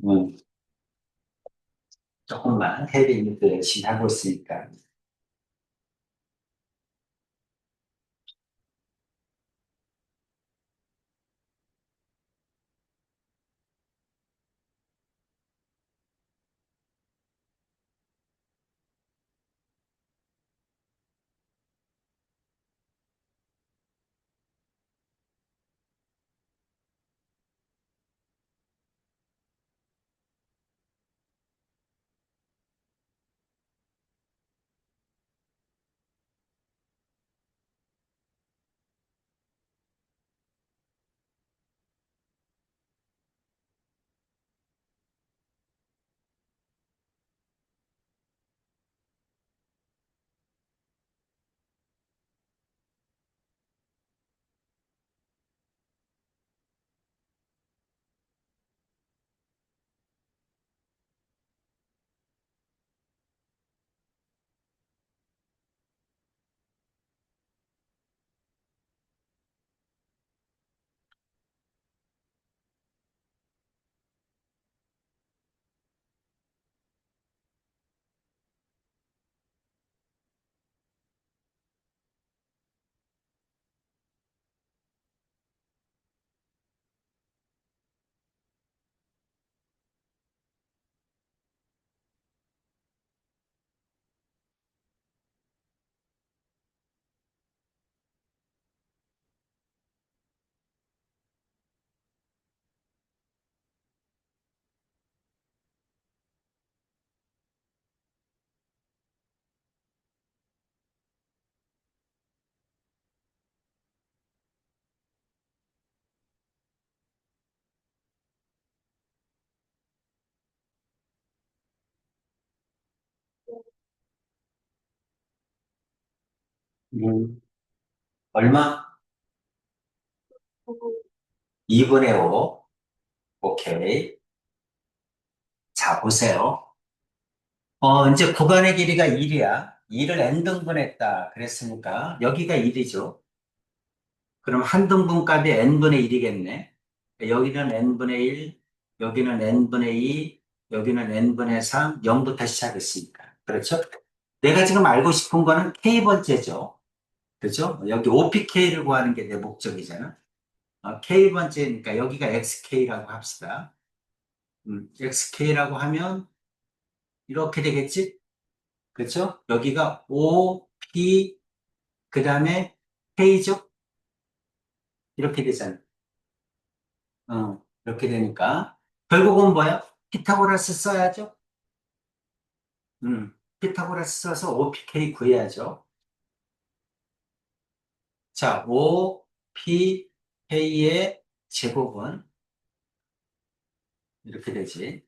S1: 음, 조금만 헤딩도 열심히 하고 있으니까. 음, 얼마? 2분의 5. 오케이. 자, 보세요. 이제 구간의 길이가 1이야. 2를 n등분했다. 그랬으니까 여기가 1이죠. 그럼 한 등분 값이 n분의 1이겠네. 여기는 n분의 1, 여기는 n분의 2, 여기는 n분의 3, 0부터 시작했으니까. 그렇죠? 내가 지금 알고 싶은 거는 k번째죠. 그렇죠? 여기 OPK를 구하는 게 내 목적이잖아. k번째니까 여기가 xk라고 합시다. xk라고 하면 이렇게 되겠지? 그렇죠? 여기가 O, P, 그 다음에 K죠? 이렇게 되잖아. 이렇게 되니까. 결국은 뭐야? 피타고라스 써야죠? 피타고라스 써서 OPK 구해야죠. 자, OPK의 제곱은 이렇게 되지.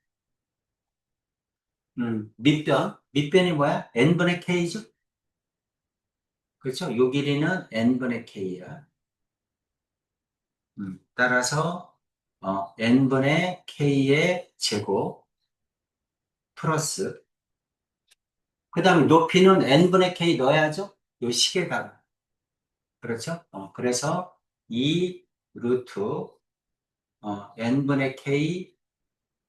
S1: 밑변이 뭐야? n분의 k죠? 그렇죠? 요 길이는 n분의 k야. 따라서 n분의 k의 제곱 플러스 그 다음에 높이는 n분의 k 넣어야죠? 요 식에다가. 그렇죠? 그래서 2 루트 n분의 k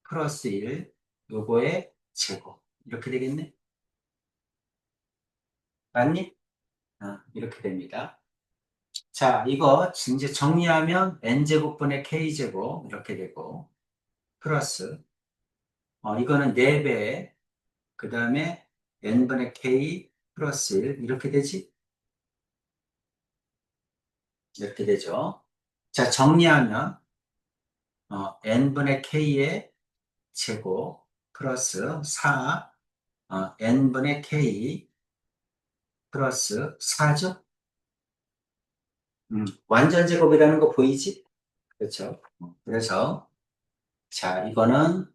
S1: 플러스 1 요거의 제곱 이렇게 되겠네? 맞니? 이렇게 됩니다. 자, 이거 이제 정리하면 n제곱분의 k제곱 이렇게 되고 플러스 이거는 4배 그 다음에 n분의 k 플러스 1 이렇게 되지? 이렇게 되죠. 자, 정리하면 n분의 k의 제곱 플러스 4 n분의 k 플러스 4죠? 완전 제곱이라는 거 보이지? 그렇죠? 그래서 자, 이거는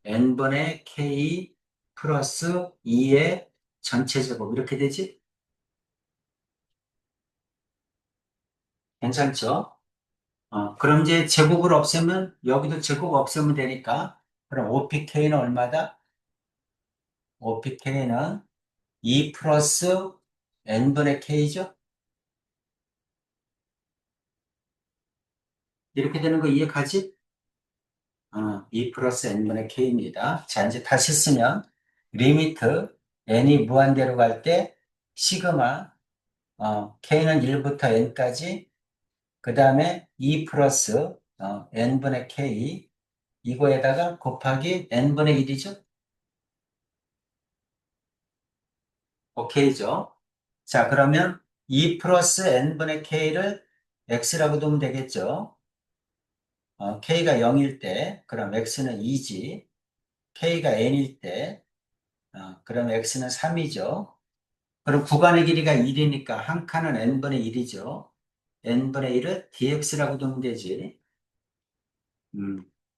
S1: n분의 k 플러스 2의 전체 제곱 이렇게 되지? 괜찮죠? 그럼 이제 제곱을 없애면 여기도 제곱 없애면 되니까 그럼 OPK는 얼마다? OPK는 2 플러스 n분의 k죠? 이렇게 되는 거 이해가지? 2 플러스 n분의 k입니다. 자, 이제 다시 쓰면 리미트 n이 무한대로 갈 때 시그마 k는 1부터 n까지 그 다음에 2 플러스 n분의 k 이거에다가 곱하기 n분의 1이죠? 오케이죠? 자, 그러면 2 플러스 n분의 k를 x라고 두면 되겠죠? k가 0일 때 그럼 x는 2지. k가 n일 때 그럼 x는 3이죠. 그럼 구간의 길이가 1이니까 한 칸은 n분의 1이죠. n분의 1을 dx라고 두면 되지.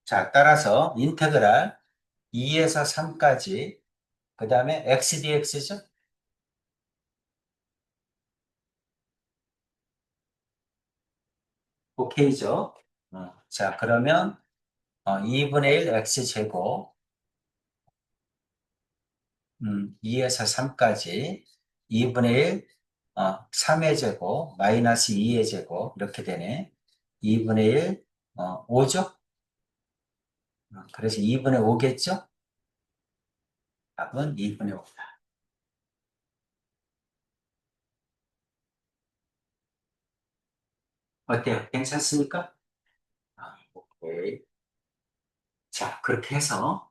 S1: 자, 따라서 인테그랄 2에서 3까지 그 다음에 x dx죠. 오케이죠. 자, 그러면 2분의 1 x제곱 2에서 3까지 2분의 1 3의 제곱 마이너스 2의 제곱 이렇게 되네. 2분의 1 5죠? 그래서 2분의 5겠죠? 답은 2분의 5다. 어때요? 괜찮습니까? 오케이. 자, 그렇게 해서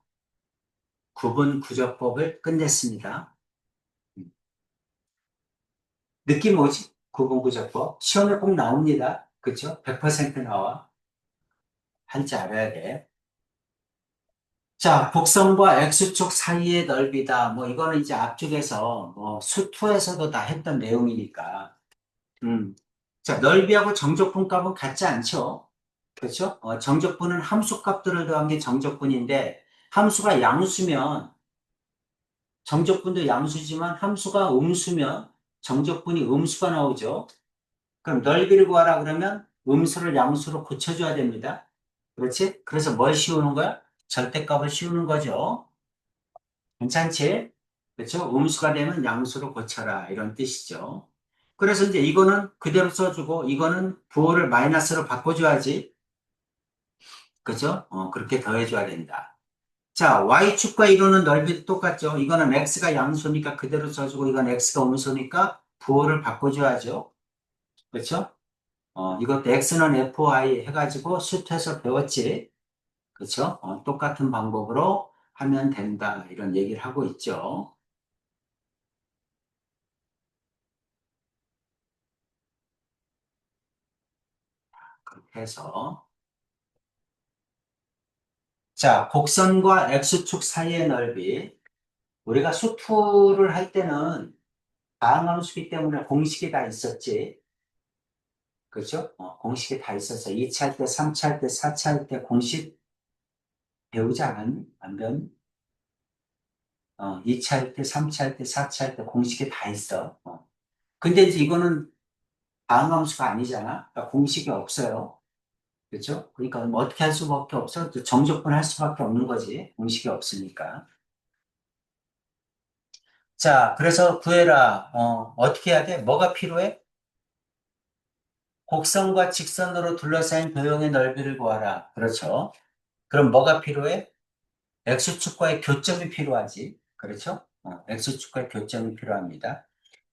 S1: 구분 구조법을 끝냈습니다. 음, 느낌 오지? 구분 구조법. 시험에 꼭 나옵니다. 그쵸? 100% 나와. 할 줄 알아야 돼. 자, 곡선과 X축 사이의 넓이다. 뭐, 이거는 이제 앞쪽에서, 수투에서도 다 했던 내용이니까. 음. 자, 넓이하고 정적분 값은 같지 않죠? 그렇죠? 정적분은 함수 값들을 더한 게 정적분인데, 함수가 양수면, 정적분도 양수지만 함수가 음수면, 정적분이 음수가 나오죠? 그럼 넓이를 구하라 그러면 음수를 양수로 고쳐줘야 됩니다. 그렇지? 그래서 뭘 씌우는 거야? 절대값을 씌우는 거죠. 괜찮지? 그렇죠? 음수가 되면 양수로 고쳐라 이런 뜻이죠. 그래서 이제 이거는 그대로 써주고 이거는 부호를 마이너스로 바꿔줘야지. 그죠? 그렇게 더해줘야 된다. 자, y축과 이루는 넓이도 똑같죠. 이거는 x가 양수니까 그대로 써주고 이건 x가 음수니까 부호를 바꿔줘야죠. 그렇죠? 이것도 x는 fy 해가지고 수트에서 배웠지. 그렇죠? 똑같은 방법으로 하면 된다 이런 얘기를 하고 있죠. 그렇게 해서 자, 곡선과 x축 사이의 넓이. 우리가 수투를 할 때는 다항함수기 때문에 공식이 다 있었지. 그렇죠? 공식이 다 있었어. 2차 할 때, 3차 할 때, 4차 할 때 공식 배우지 않았니? 안 배웠니? 2차 할 때, 3차 할 때, 4차 할 때 공식이 다 있어. 근데 이제 이거는 다항함수가 아니잖아. 그러니까 공식이 없어요. 그렇죠? 그러니까 뭐 어떻게 할 수밖에 없어. 정적분 할 수밖에 없는 거지. 공식이 없으니까. 자, 그래서 구해라. 어떻게 해야 돼? 뭐가 필요해? 곡선과 직선으로 둘러싸인 도형의 넓이를 구하라. 그렇죠. 그럼 뭐가 필요해? X축과의 교점이 필요하지. 그렇죠? X축과의 교점이 필요합니다.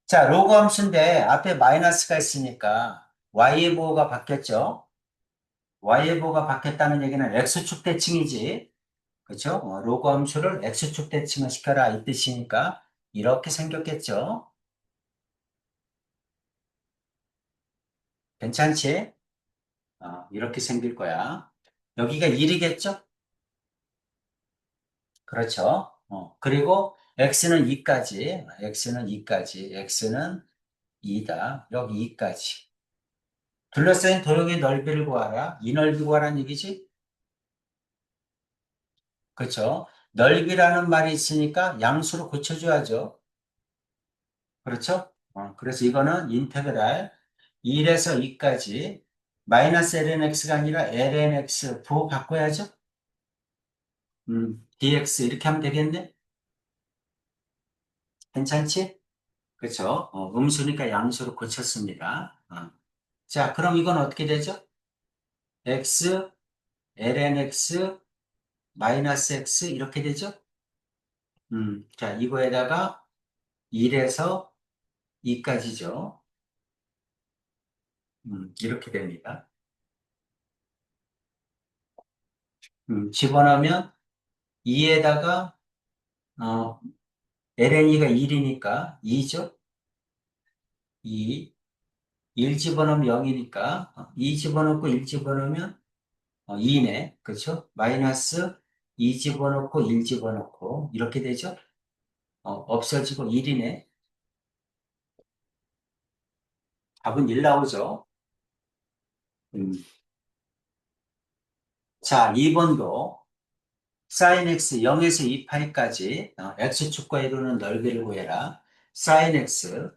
S1: 자, 로그 함수인데 앞에 마이너스가 있으니까 Y의 보호가 바뀌었죠. Y의 보호가 바뀌었다는 얘기는 X축 대칭이지. 그렇죠? 로그 함수를 X축 대칭을 시켜라 이 뜻이니까 이렇게 생겼겠죠. 괜찮지? 이렇게 생길 거야. 여기가 1이겠죠? 그렇죠. 그리고 x는 2까지, x는 2까지, x는 2다. 여기 2까지. 둘러싸인 도형의 넓이를 구하라. 이 넓이 구하라는 얘기지? 그렇죠. 넓이라는 말이 있으니까 양수로 고쳐줘야죠. 그렇죠? 그래서 이거는 인테그랄 1에서 2까지 마이너스 lnx가 아니라 lnx 부호 바꿔야죠. dx 이렇게 하면 되겠네? 괜찮지? 그렇죠? 음수니까 양수로 고쳤습니다. 자, 그럼 이건 어떻게 되죠? x, ln x, 마이너스 x 이렇게 되죠? 자, 이거에다가 1에서 2까지죠. 이렇게 됩니다. 집어넣으면 2에다가 ln이가 1이니까 2죠? 2, 1 집어넣으면 0이니까 2 집어넣고 1 집어넣으면 2네. 그렇죠? 마이너스 2 집어넣고 1 집어넣고 이렇게 되죠? 없어지고 1이네. 답은 1 나오죠. 음. 자, 2번도 sin x 0에서 2파이까지 x축과 이루는 넓이를 구해라. sin x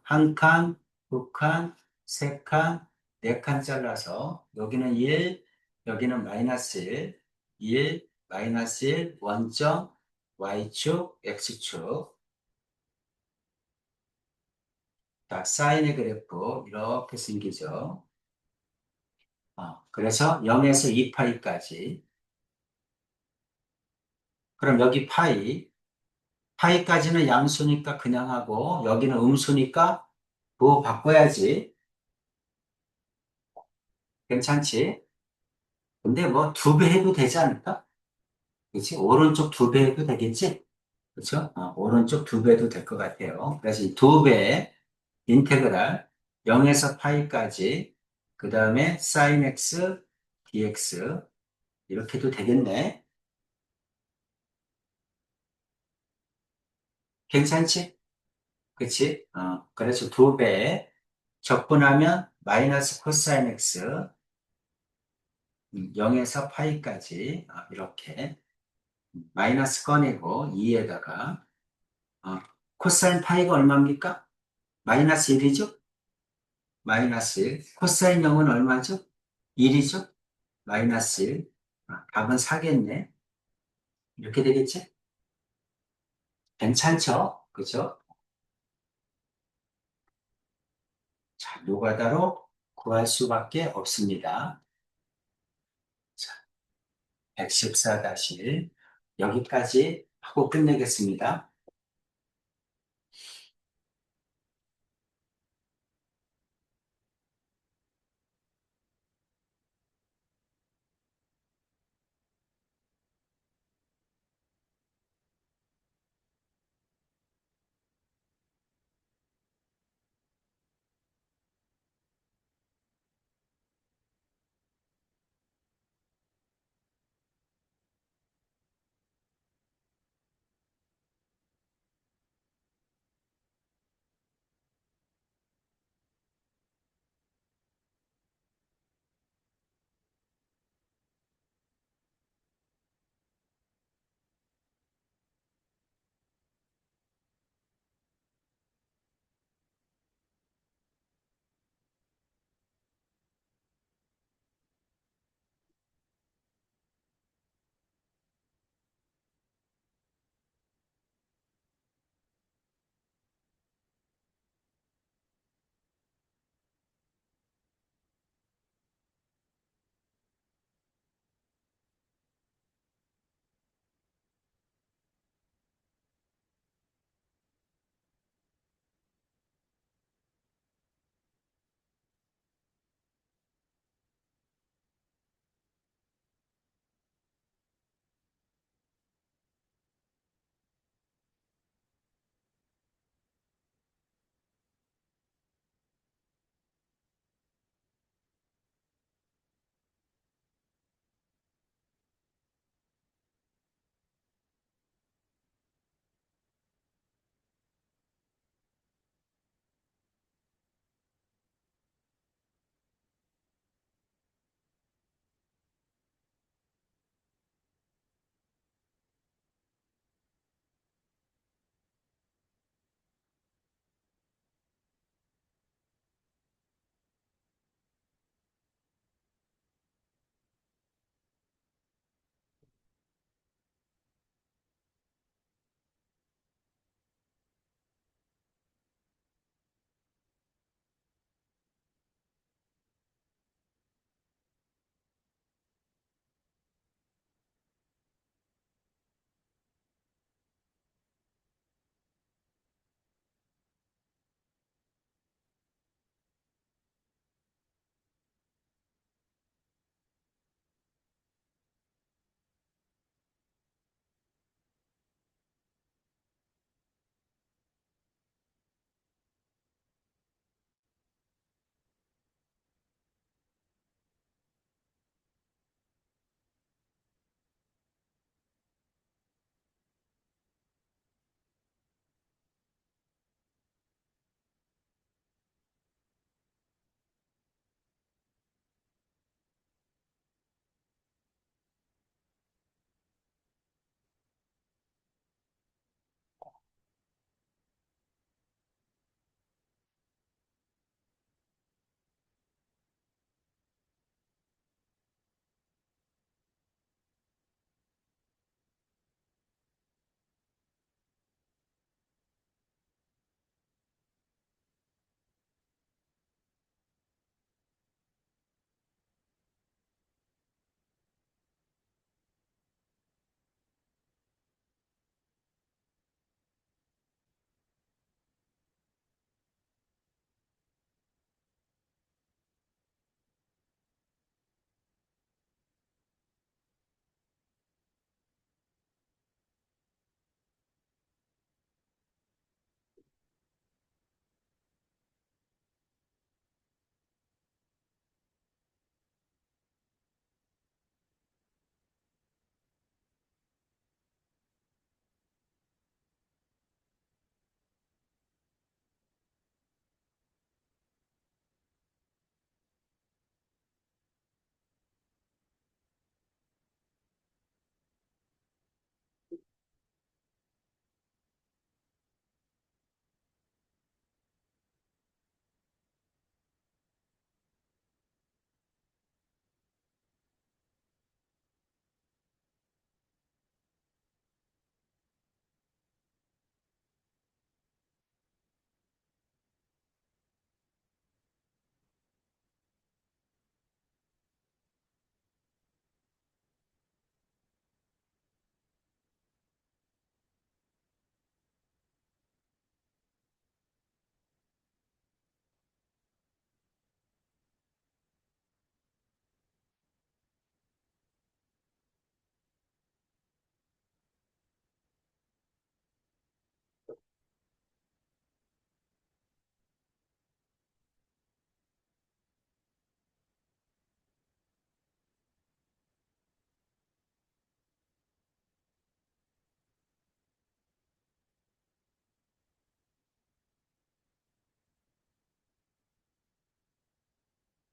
S1: 한 칸, 두 칸, 세 칸, 네 칸 잘라서 여기는 1, 여기는 마이너스 1, 1, 마이너스 1, 원점, y축, x축. 자, 사인의 그래프 이렇게 생기죠. 그래서 0에서 2파이까지. 그럼 여기 파이까지는 양수니까 그냥 하고 여기는 음수니까 부호 바꿔야지. 괜찮지? 근데 뭐 두 배 해도 되지 않을까? 그렇지? 오른쪽 두 배 해도 되겠지? 그렇죠? 오른쪽 두 배도 될 것 같아요. 그래서 이 두 배 인테그랄 0에서 파이까지 그 다음에 sin x dx 이렇게 해도 되겠네. 괜찮지? 그치? 그래서 두 배 적분하면 마이너스 코사인 x 0에서 파이까지 이렇게 마이너스 꺼내고 2에다가 코사인 파이가 얼마입니까? 마이너스 1이죠? 마이너스 1. 코사인 0은 얼마죠? 1이죠? 마이너스 1. 답은 4겠네. 이렇게 되겠지? 괜찮죠? 그죠? 자, 노가다로 구할 수밖에 없습니다. 자, 114-1 여기까지 하고 끝내겠습니다.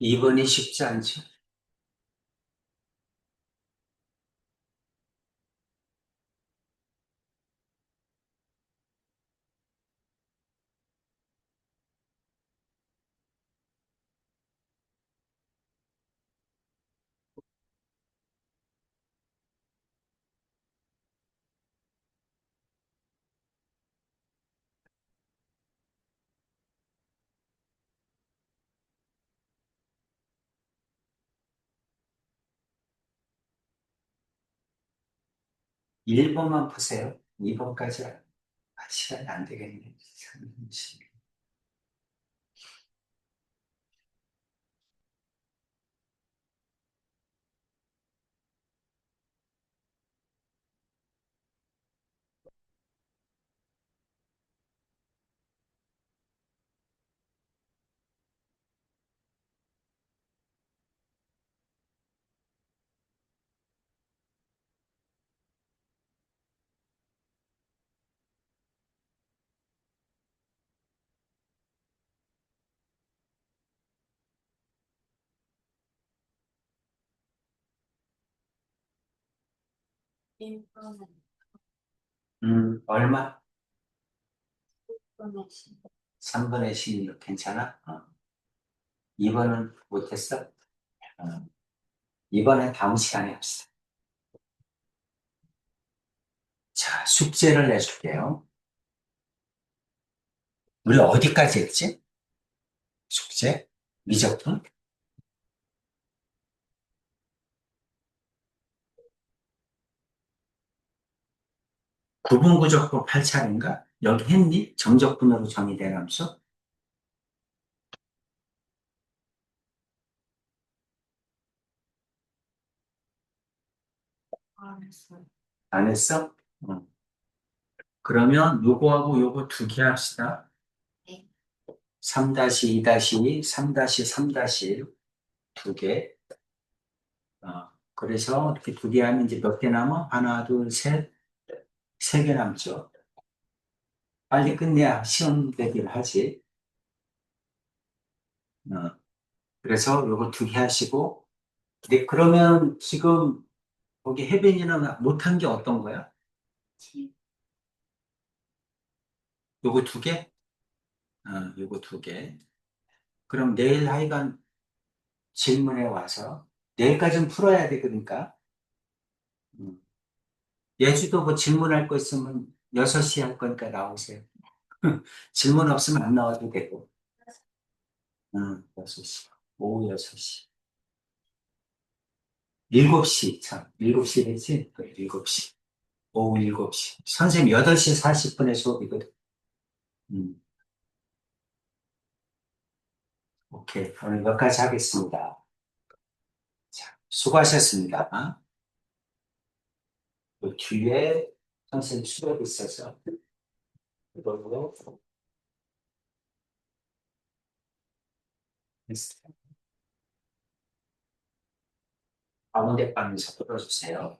S1: 2번이 쉽지 않죠? 1번만 푸세요. 2번까지 시간이 안 되겠네.
S2: 1번은
S1: 얼마?
S2: 1번의 10.
S1: 3번의 16 괜찮아? 2번은 못했어? 2번은 다음 시간에 합시다. 자, 숙제를 내줄게요. 우리 어디까지 했지? 숙제? 미적분? 구분구조법 8차례인가? 여기 했니? 정적분으로 정의된 함수?
S2: 알았어요.
S1: 안 했어? 그러면 요거하고 요거 두 개 합시다.
S2: 네.
S1: 3-2-2, 3-3-1 두 개. 그래서 이렇게 두 개 하면 이제 몇 개 남아? 하나, 둘, 셋, 세 개 남죠. 빨리 끝내야 시험 대비를 하지. 어, 그래서 요거 두 개 하시고. 네, 그러면 지금 거기 혜빈이는 못한 게 어떤 거야?
S2: 7.
S1: 요거 두 개? 요거 두 개. 그럼 내일 하여간 질문에 와서 내일까지는 풀어야 돼, 그러니까. 음. 예주도 뭐 질문할 거 있으면 6시 할 거니까 나오세요. 질문 없으면 안 나와도 되고. 6시. 오후 6시. 7시, 참. 7시 되지? 그래, 7시. 오후 7시. 선생님 8시 40분에 수업이거든. 음, 오케이. 오늘 여기까지 하겠습니다. 자, 수고하셨습니다. 그 뒤에 선생님 수업이 있어서 이걸로 가운데 방에서 풀어주세요.